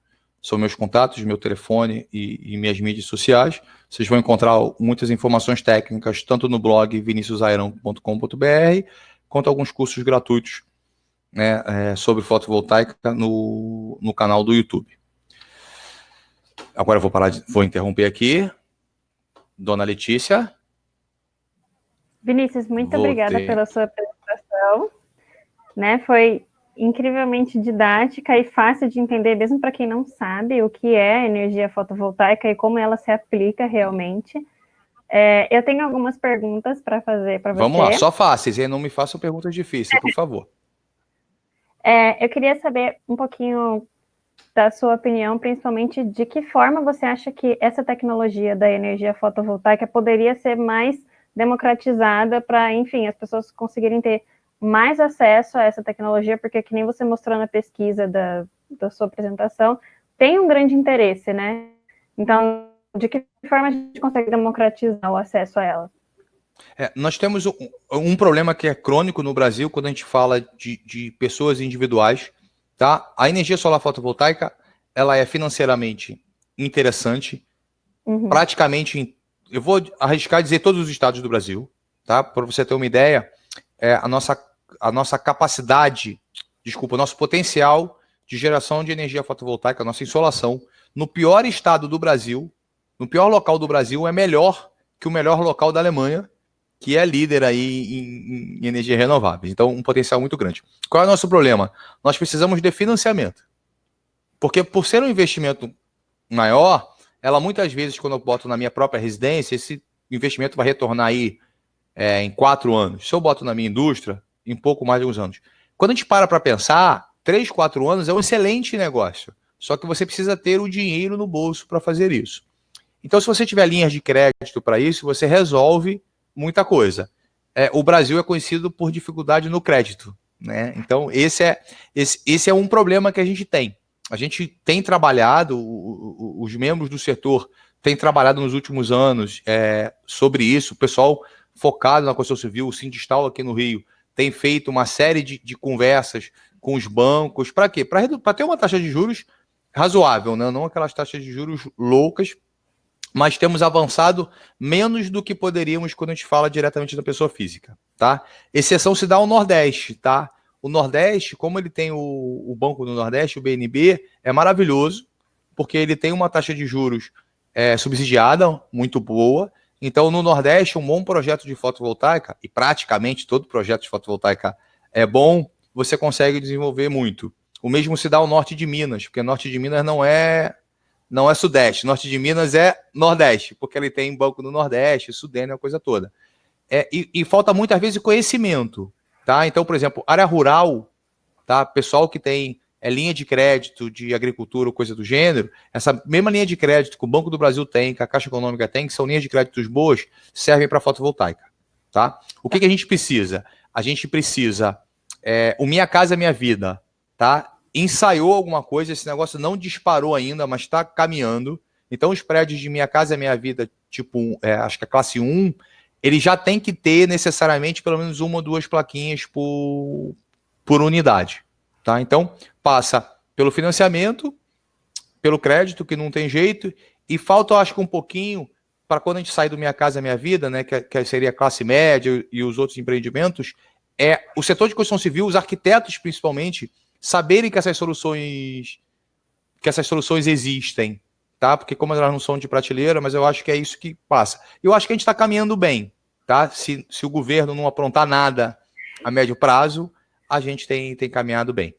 contatos, meu telefone e minhas mídias sociais. Vocês vão encontrar muitas informações técnicas, tanto no blog viniciusairão.com.br, quanto alguns cursos gratuitos, né, sobre fotovoltaica no canal do YouTube. Agora eu vou interromper aqui. Dona Letícia. Vinícius, muito obrigada pela sua apresentação. Né? Foi incrivelmente didática e fácil de entender, mesmo para quem não sabe o que é energia fotovoltaica e como ela se aplica realmente. Eu tenho algumas perguntas para fazer para você. Vamos lá, só fáceis, e não me façam perguntas difíceis, por favor. Eu queria saber um pouquinho da sua opinião, principalmente de que forma você acha que essa tecnologia da energia fotovoltaica poderia ser mais democratizada para, enfim, as pessoas conseguirem ter mais acesso a essa tecnologia, porque que nem você mostrou na pesquisa da sua apresentação, tem um grande interesse, né? Então, de que forma a gente consegue democratizar o acesso a ela? Nós temos um problema que é crônico no Brasil quando a gente fala de pessoas individuais, tá? A energia solar fotovoltaica, ela é financeiramente interessante, praticamente, eu vou arriscar dizer todos os estados do Brasil, tá? Para você ter uma ideia, a nossa capacidade, o nosso potencial de geração de energia fotovoltaica, a nossa insolação, no pior estado do Brasil, no pior local do Brasil, é melhor que o melhor local da Alemanha, que é líder aí em energia renovável. Então, um potencial muito grande. Qual é o nosso problema? Nós precisamos de financiamento. Porque por ser um investimento maior, ela muitas vezes, quando eu boto na minha própria residência, esse investimento vai retornar aí em 4 anos. Se eu boto na minha indústria, em pouco mais de uns anos. Quando a gente para pensar, 3, 4 anos é um excelente negócio. Só que você precisa ter o dinheiro no bolso para fazer isso. Então, se você tiver linhas de crédito para isso, você resolve muita coisa. O Brasil é conhecido por dificuldade no crédito, né? Então, esse é um problema que a gente tem. A gente tem trabalhado, os membros do setor têm trabalhado nos últimos anos sobre isso. O pessoal focado na construção civil, o Sindistal aqui no Rio, tem feito uma série de conversas com os bancos. Para quê? Para ter uma taxa de juros razoável, né? Não aquelas taxas de juros loucas, mas temos avançado menos do que poderíamos quando a gente fala diretamente da pessoa física, tá? Exceção se dá ao Nordeste, tá? O Nordeste, como ele tem o Banco do Nordeste, o BNB, é maravilhoso, porque ele tem uma taxa de juros subsidiada, muito boa. Então, no Nordeste, um bom projeto de fotovoltaica, e praticamente todo projeto de fotovoltaica é bom, você consegue desenvolver muito. O mesmo se dá ao Norte de Minas, porque o Norte de Minas não é Sudeste, Norte de Minas é Nordeste, porque ele tem banco no Nordeste, Sudene, a coisa toda. E falta muitas vezes conhecimento, tá? Então, por exemplo, área rural, tá? Pessoal que tem linha de crédito de agricultura ou coisa do gênero, essa mesma linha de crédito que o Banco do Brasil tem, que a Caixa Econômica tem, que são linhas de créditos boas, servem para fotovoltaica, tá? O que a gente precisa? A gente precisa o Minha Casa Minha Vida, tá? Ensaiou alguma coisa, esse negócio não disparou ainda, mas está caminhando. Então, os prédios de Minha Casa Minha Vida, tipo, acho que é classe 1, ele já tem que ter necessariamente pelo menos uma ou duas plaquinhas por unidade. Tá? Então, passa pelo financiamento, pelo crédito, que não tem jeito, e falta, eu acho que um pouquinho, para quando a gente sair do Minha Casa Minha Vida, né, que seria a classe média e os outros empreendimentos, o setor de construção civil, os arquitetos principalmente, saberem que essas soluções existem, tá? Porque como elas não são de prateleira, mas eu acho que é isso que passa. Eu acho que a gente está caminhando bem, tá? Se o governo não aprontar nada a médio prazo, a gente tem caminhado bem.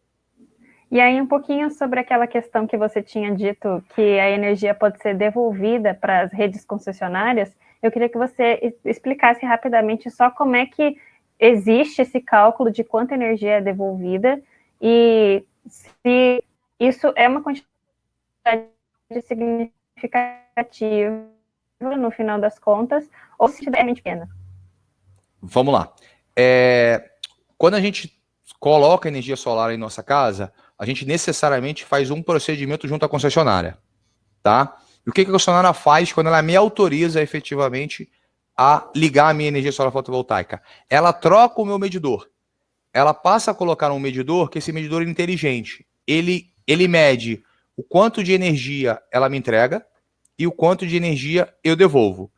E aí um pouquinho sobre aquela questão que você tinha dito, que a energia pode ser devolvida para as redes concessionárias, eu queria que você explicasse rapidamente só como é que existe esse cálculo de quanta energia é devolvida e se isso é uma quantidade significativa no final das contas, ou se é realmente pequena. Vamos lá. Quando a gente coloca energia solar em nossa casa, a gente necessariamente faz um procedimento junto à concessionária, tá? E o que a concessionária faz quando ela me autoriza efetivamente a ligar a minha energia solar fotovoltaica? Ela troca o meu medidor. Ela passa a colocar um medidor, que esse medidor é inteligente. Ele mede o quanto de energia ela me entrega e o quanto de energia eu devolvo,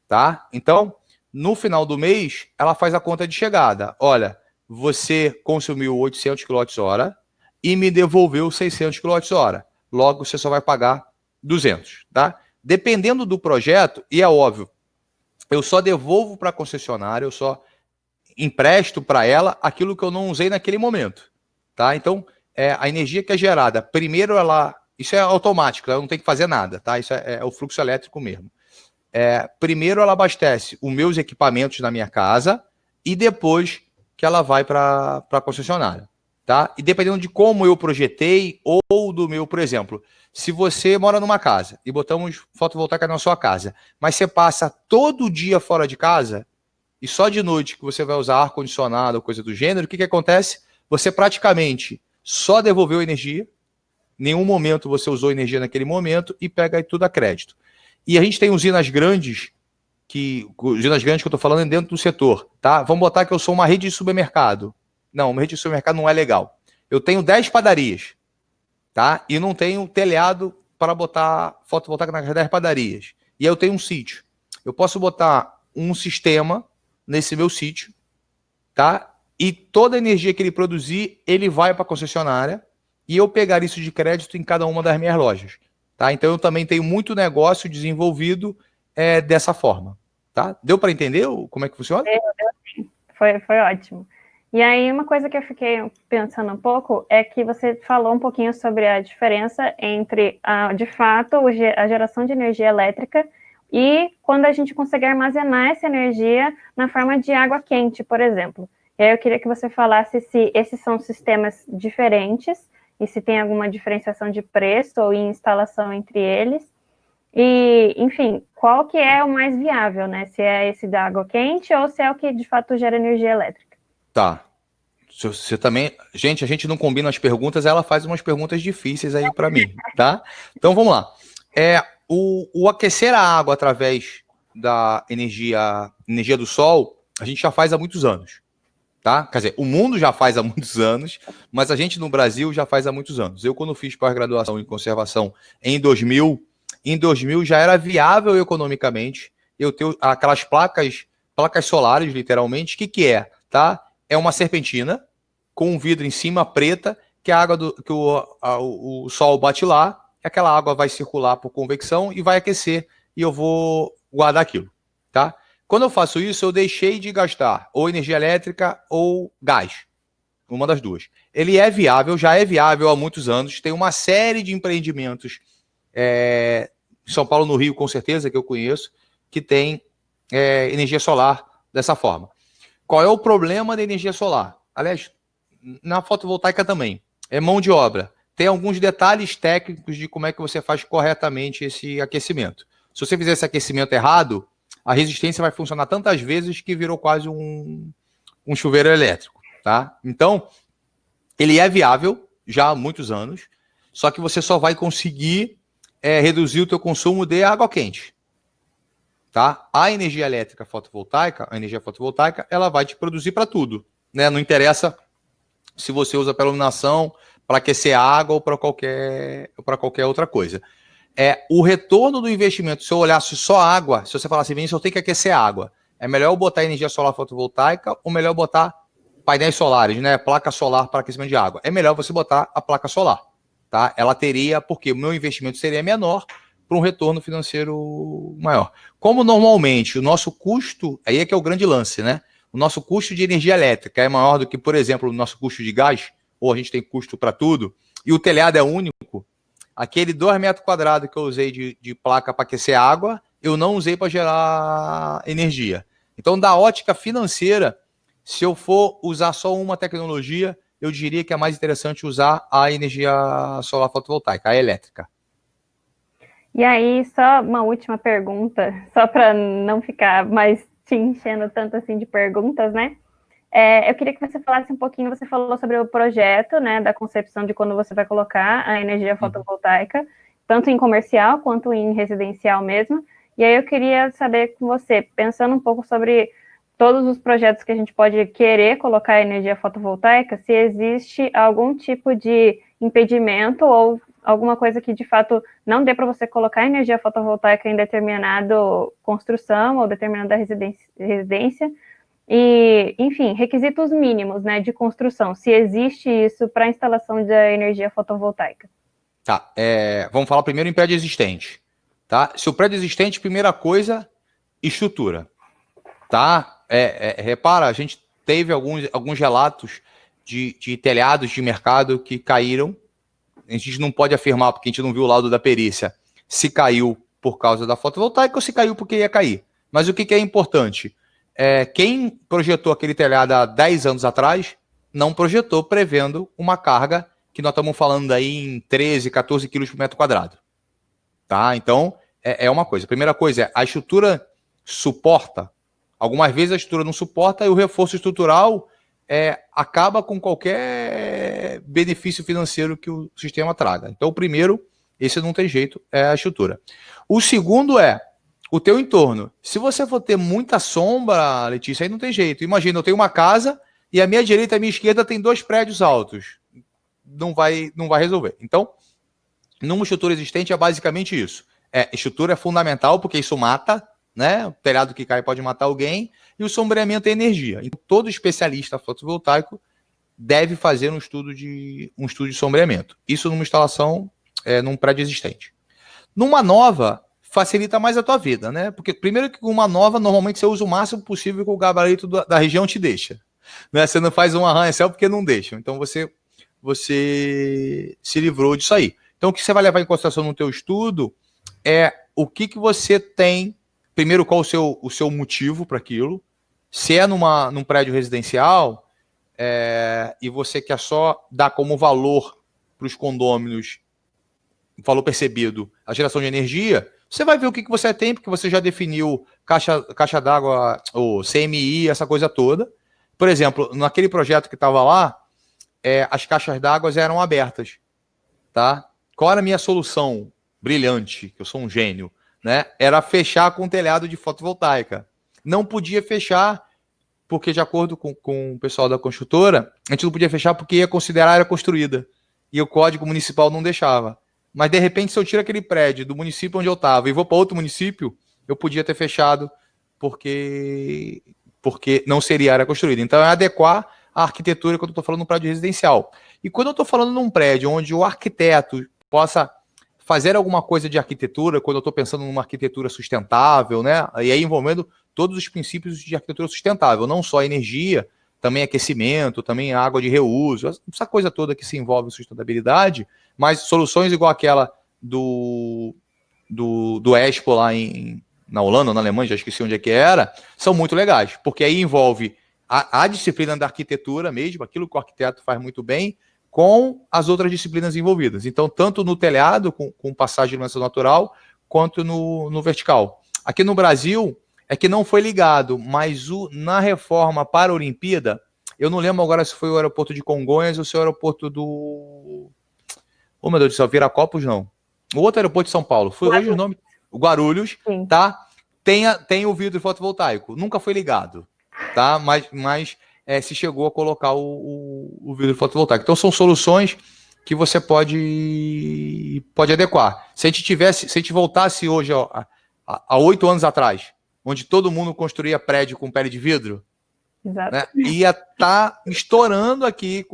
tá? Então, no final do mês, ela faz a conta de chegada. Olha, você consumiu 800 kWh e me devolveu 600 kWh. Logo, você só vai pagar 200, tá? Dependendo do projeto, e é óbvio, eu só devolvo para a concessionária, eu só empresto para ela aquilo que eu não usei naquele momento, tá? Então, a energia que é gerada, primeiro isso é automático, eu não tenho que fazer nada, tá? Isso é o fluxo elétrico mesmo. Primeiro ela abastece os meus equipamentos na minha casa e depois que ela vai para a concessionária, tá? E dependendo de como eu projetei ou do meu, por exemplo, se você mora numa casa e botamos fotovoltaica na sua casa, mas você passa todo dia fora de casa e só de noite que você vai usar ar-condicionado ou coisa do gênero, o que acontece? Você praticamente só devolveu energia, em nenhum momento você usou energia naquele momento e pega tudo a crédito. E a gente tem usinas grandes que eu estou falando é dentro do setor, tá? Vamos botar que eu sou uma rede de supermercado. Não, uma rede de supermercado não é legal. Eu tenho 10 padarias, tá? E não tenho telhado para botar fotovoltaica nas 10 padarias. E aí eu tenho um sítio. Eu posso botar um sistema nesse meu sítio, tá? E toda a energia que ele produzir, ele vai para a concessionária e eu pegar isso de crédito em cada uma das minhas lojas, tá? Então eu também tenho muito negócio desenvolvido dessa forma, tá? Deu para entender como é que funciona? Deu sim. Foi ótimo. E aí uma coisa que eu fiquei pensando um pouco é que você falou um pouquinho sobre a diferença entre, de fato, a geração de energia elétrica e quando a gente consegue armazenar essa energia na forma de água quente, por exemplo. E aí eu queria que você falasse se esses são sistemas diferentes e se tem alguma diferenciação de preço ou em instalação entre eles. E, enfim, qual que é o mais viável, né? Se é esse da água quente ou se é o que de fato gera energia elétrica. Tá. Você também. Gente, a gente não combina as perguntas, ela faz umas perguntas difíceis aí para mim, tá? Então vamos lá. O aquecer a água através da energia do sol, a gente já faz há muitos anos, tá? Quer dizer, o mundo já faz há muitos anos, mas a gente no Brasil já faz há muitos anos. Eu, quando fiz pós-graduação em conservação em 2000 já era viável economicamente eu ter aquelas placas solares, literalmente. O que é, tá? É uma serpentina com um vidro em cima preta, que a água que o sol bate lá, aquela água vai circular por convecção e vai aquecer, e eu vou guardar aquilo, tá? Quando eu faço isso, eu deixei de gastar ou energia elétrica ou gás, uma das duas. Ele é viável, já é viável há muitos anos, tem uma série de empreendimentos, em São Paulo, no Rio, com certeza, que eu conheço, que tem energia solar dessa forma. Qual é o problema da energia solar? Aliás, na fotovoltaica também. É mão de obra. Tem alguns detalhes técnicos de como é que você faz corretamente esse aquecimento. Se você fizer esse aquecimento errado, a resistência vai funcionar tantas vezes que virou quase um chuveiro elétrico, tá? Então, ele é viável já há muitos anos, só que você só vai conseguir reduzir o teu consumo de água quente, tá? A energia elétrica fotovoltaica, a energia fotovoltaica, ela vai te produzir para tudo, né? Não interessa se você usa para iluminação, para aquecer a água ou para qualquer outra coisa. O retorno do investimento, se eu olhasse só água, se você falar assim, Vinícius, eu tenho que aquecer a água, é melhor eu botar energia solar fotovoltaica ou melhor botar painéis solares, né? Placa solar para aquecimento de água? É melhor você botar a placa solar, tá? Ela teria, porque o meu investimento seria menor para um retorno financeiro maior. Como normalmente o nosso custo, aí é que é o grande lance, né? O nosso custo de energia elétrica é maior do que, por exemplo, o nosso custo de gás, ou a gente tem custo para tudo, e o telhado é único, aquele 2 metros quadrados que eu usei de placa para aquecer água, eu não usei para gerar energia. Então, da ótica financeira, se eu for usar só uma tecnologia, eu diria que é mais interessante usar a energia solar fotovoltaica, a elétrica. E aí, só uma última pergunta, só para não ficar mais te enchendo tanto assim de perguntas, né? Eu queria que você falasse um pouquinho, você falou sobre o projeto, né, da concepção de quando você vai colocar a energia fotovoltaica, tanto em comercial quanto em residencial mesmo. E aí eu queria saber com você, pensando um pouco sobre todos os projetos que a gente pode querer colocar energia fotovoltaica, se existe algum tipo de impedimento ou alguma coisa que de fato não dê para você colocar energia fotovoltaica em determinada construção ou determinada residência. E, enfim, requisitos mínimos, né, de construção, se existe isso para a instalação da energia fotovoltaica. Tá, vamos falar primeiro em prédio existente, tá? Se o prédio existente, primeira coisa, estrutura, tá? Repara, a gente teve alguns relatos de telhados de mercado que caíram. A gente não pode afirmar, porque a gente não viu o laudo da perícia, se caiu por causa da fotovoltaica ou se caiu porque ia cair. Mas o que é importante? Quem projetou aquele telhado há 10 anos atrás não projetou prevendo uma carga que nós estamos falando aí em 13, 14 quilos por metro quadrado. Tá? Então, é uma coisa. A primeira coisa é, a estrutura suporta. Algumas vezes a estrutura não suporta e o reforço estrutural acaba com qualquer benefício financeiro que o sistema traga. Então, o primeiro, esse não tem jeito, é a estrutura. O segundo é o teu entorno. Se você for ter muita sombra, Letícia, aí não tem jeito. Imagina, eu tenho uma casa e a minha direita e a minha esquerda tem 2 prédios altos. Não vai resolver. Então, numa estrutura existente é basicamente isso. Estrutura é fundamental porque isso mata, né? O telhado que cai pode matar alguém, e o sombreamento é energia. Então, todo especialista fotovoltaico deve fazer um estudo de sombreamento. Isso numa instalação, num prédio existente. Numa nova, facilita mais a tua vida, né? Porque primeiro que uma nova, normalmente você usa o máximo possível que o gabarito da região te deixa. Né? Você não faz um arranha-céu porque não deixa. Então você se livrou disso aí. Então o que você vai levar em consideração no teu estudo é o que você tem, primeiro qual o seu motivo para aquilo, se é num prédio residencial e você quer só dar como valor para os condôminos, valor percebido, a geração de energia, você vai ver o que você tem, porque você já definiu caixa d'água, o CMI, essa coisa toda. Por exemplo, naquele projeto que estava lá, as caixas d'água eram abertas, tá? Qual era a minha solução brilhante, que eu sou um gênio, né? Era fechar com telhado de fotovoltaica. Não podia fechar, porque de acordo com o pessoal da construtora, a gente não podia fechar porque ia considerar área construída. E o código municipal não deixava. Mas, de repente, se eu tiro aquele prédio do município onde eu estava e vou para outro município, eu podia ter fechado porque não seria área construída. Então, é adequar a arquitetura quando eu estou falando de um prédio residencial. E quando eu estou falando num prédio onde o arquiteto possa fazer alguma coisa de arquitetura, quando eu estou pensando numa arquitetura sustentável, né? E aí envolvendo todos os princípios de arquitetura sustentável, não só energia, também aquecimento, também água de reuso, essa coisa toda que se envolve sustentabilidade, mas soluções igual aquela do Expo lá na Holanda, na Alemanha, já esqueci onde é que era, são muito legais, porque aí envolve a disciplina da arquitetura mesmo, aquilo que o arquiteto faz muito bem, com as outras disciplinas envolvidas. Então, tanto no telhado, com passagem de iluminação natural, quanto no vertical. Aqui no Brasil, é que não foi ligado, mas na reforma para a Olimpíada, eu não lembro agora se foi o aeroporto de Congonhas ou se foi o aeroporto do... Oh, meu Deus do céu, Viracopos, não. O outro aeroporto de São Paulo. Foi hoje o nome... O Guarulhos, sim, tá? Tem o vidro fotovoltaico. Nunca foi ligado, tá? Mas se chegou a colocar o vidro fotovoltaico. Então, são soluções que você pode adequar. Se a gente voltasse hoje há 8 anos atrás, onde todo mundo construía prédio com pele de vidro, né, ia estar estourando aqui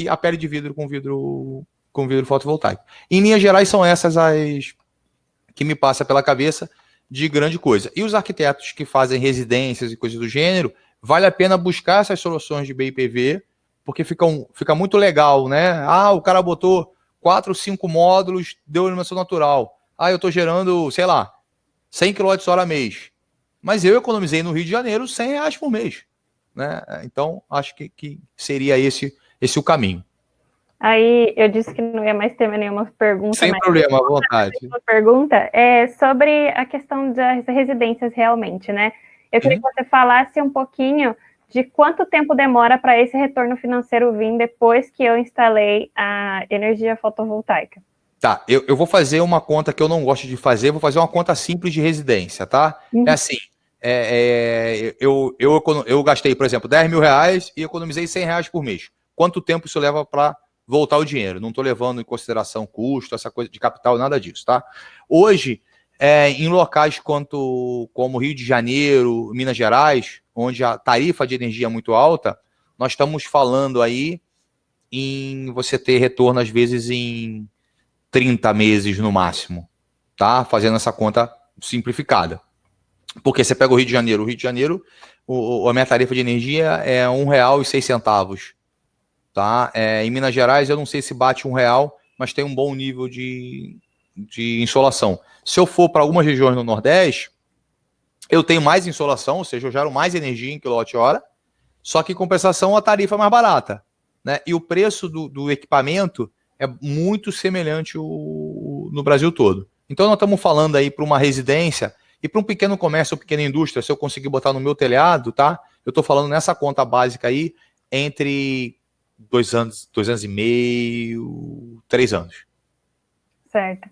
a pele de vidro com vidro fotovoltaico. Em linhas gerais, são essas as que me passa pela cabeça de grande coisa. E os arquitetos que fazem residências e coisas do gênero, vale a pena buscar essas soluções de BIPV, porque fica muito legal, né? Ah, o cara botou 4 ou 5 módulos, deu iluminação natural. Ah, eu estou gerando, sei lá, 100 kWh mês. Mas eu economizei no Rio de Janeiro R$100 por mês, né? Então, acho que seria esse o caminho. Aí, eu disse que não ia mais ter nenhuma pergunta. Sem problema, à vontade. Uma pergunta é sobre a questão das residências realmente, né? Eu queria que você falasse um pouquinho de quanto tempo demora para esse retorno financeiro vir depois que eu instalei a energia fotovoltaica. Tá, eu vou fazer uma conta que eu não gosto de fazer, vou fazer uma conta simples de residência, tá? É assim, eu gastei, por exemplo, R$10.000 e economizei R$100 por mês. Quanto tempo isso leva para voltar o dinheiro? Não estou levando em consideração custo, essa coisa de capital, nada disso, tá? Hoje, em locais como Rio de Janeiro, Minas Gerais, onde a tarifa de energia é muito alta, nós estamos falando aí em você ter retorno, às vezes, em 30 meses no máximo, tá? Fazendo essa conta simplificada. Porque você pega o Rio de Janeiro, a minha tarifa de energia é R$1,06, tá? Em Minas Gerais, eu não sei se bate R$1, mas tem um bom nível de insolação. Se eu for para algumas regiões no Nordeste, eu tenho mais insolação, ou seja, eu gero mais energia em quilowatt-hora, só que em compensação a tarifa é mais barata, né? E o preço do equipamento é muito semelhante no Brasil todo. Então, nós estamos falando aí para uma residência e para um pequeno comércio ou pequena indústria, se eu conseguir botar no meu telhado, tá? Eu estou falando nessa conta básica aí, entre 2 anos e meio, 3 anos. Certo.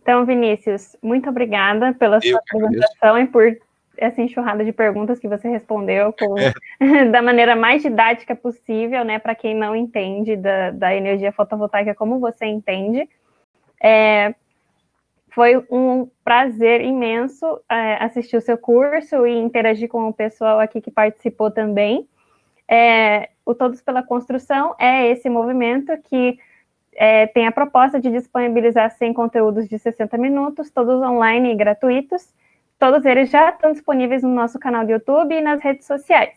Então, Vinícius, muito obrigada pela sua apresentação e por essa enxurrada de perguntas que você respondeu da maneira mais didática possível, né, para quem não entende da energia fotovoltaica como você entende. Foi um prazer imenso assistir o seu curso e interagir com o pessoal aqui que participou também. O Todos pela Construção é esse movimento que tem a proposta de disponibilizar 100 conteúdos de 60 minutos, todos online e gratuitos. Todos eles já estão disponíveis no nosso canal do YouTube e nas redes sociais.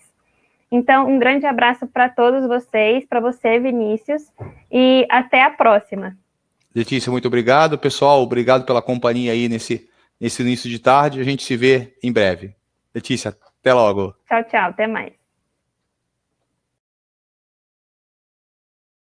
Então, um grande abraço para todos vocês, para você, Vinícius, e até a próxima. Letícia, muito obrigado. Pessoal, obrigado pela companhia aí nesse início de tarde. A gente se vê em breve. Letícia, até logo. Tchau, tchau. Até mais.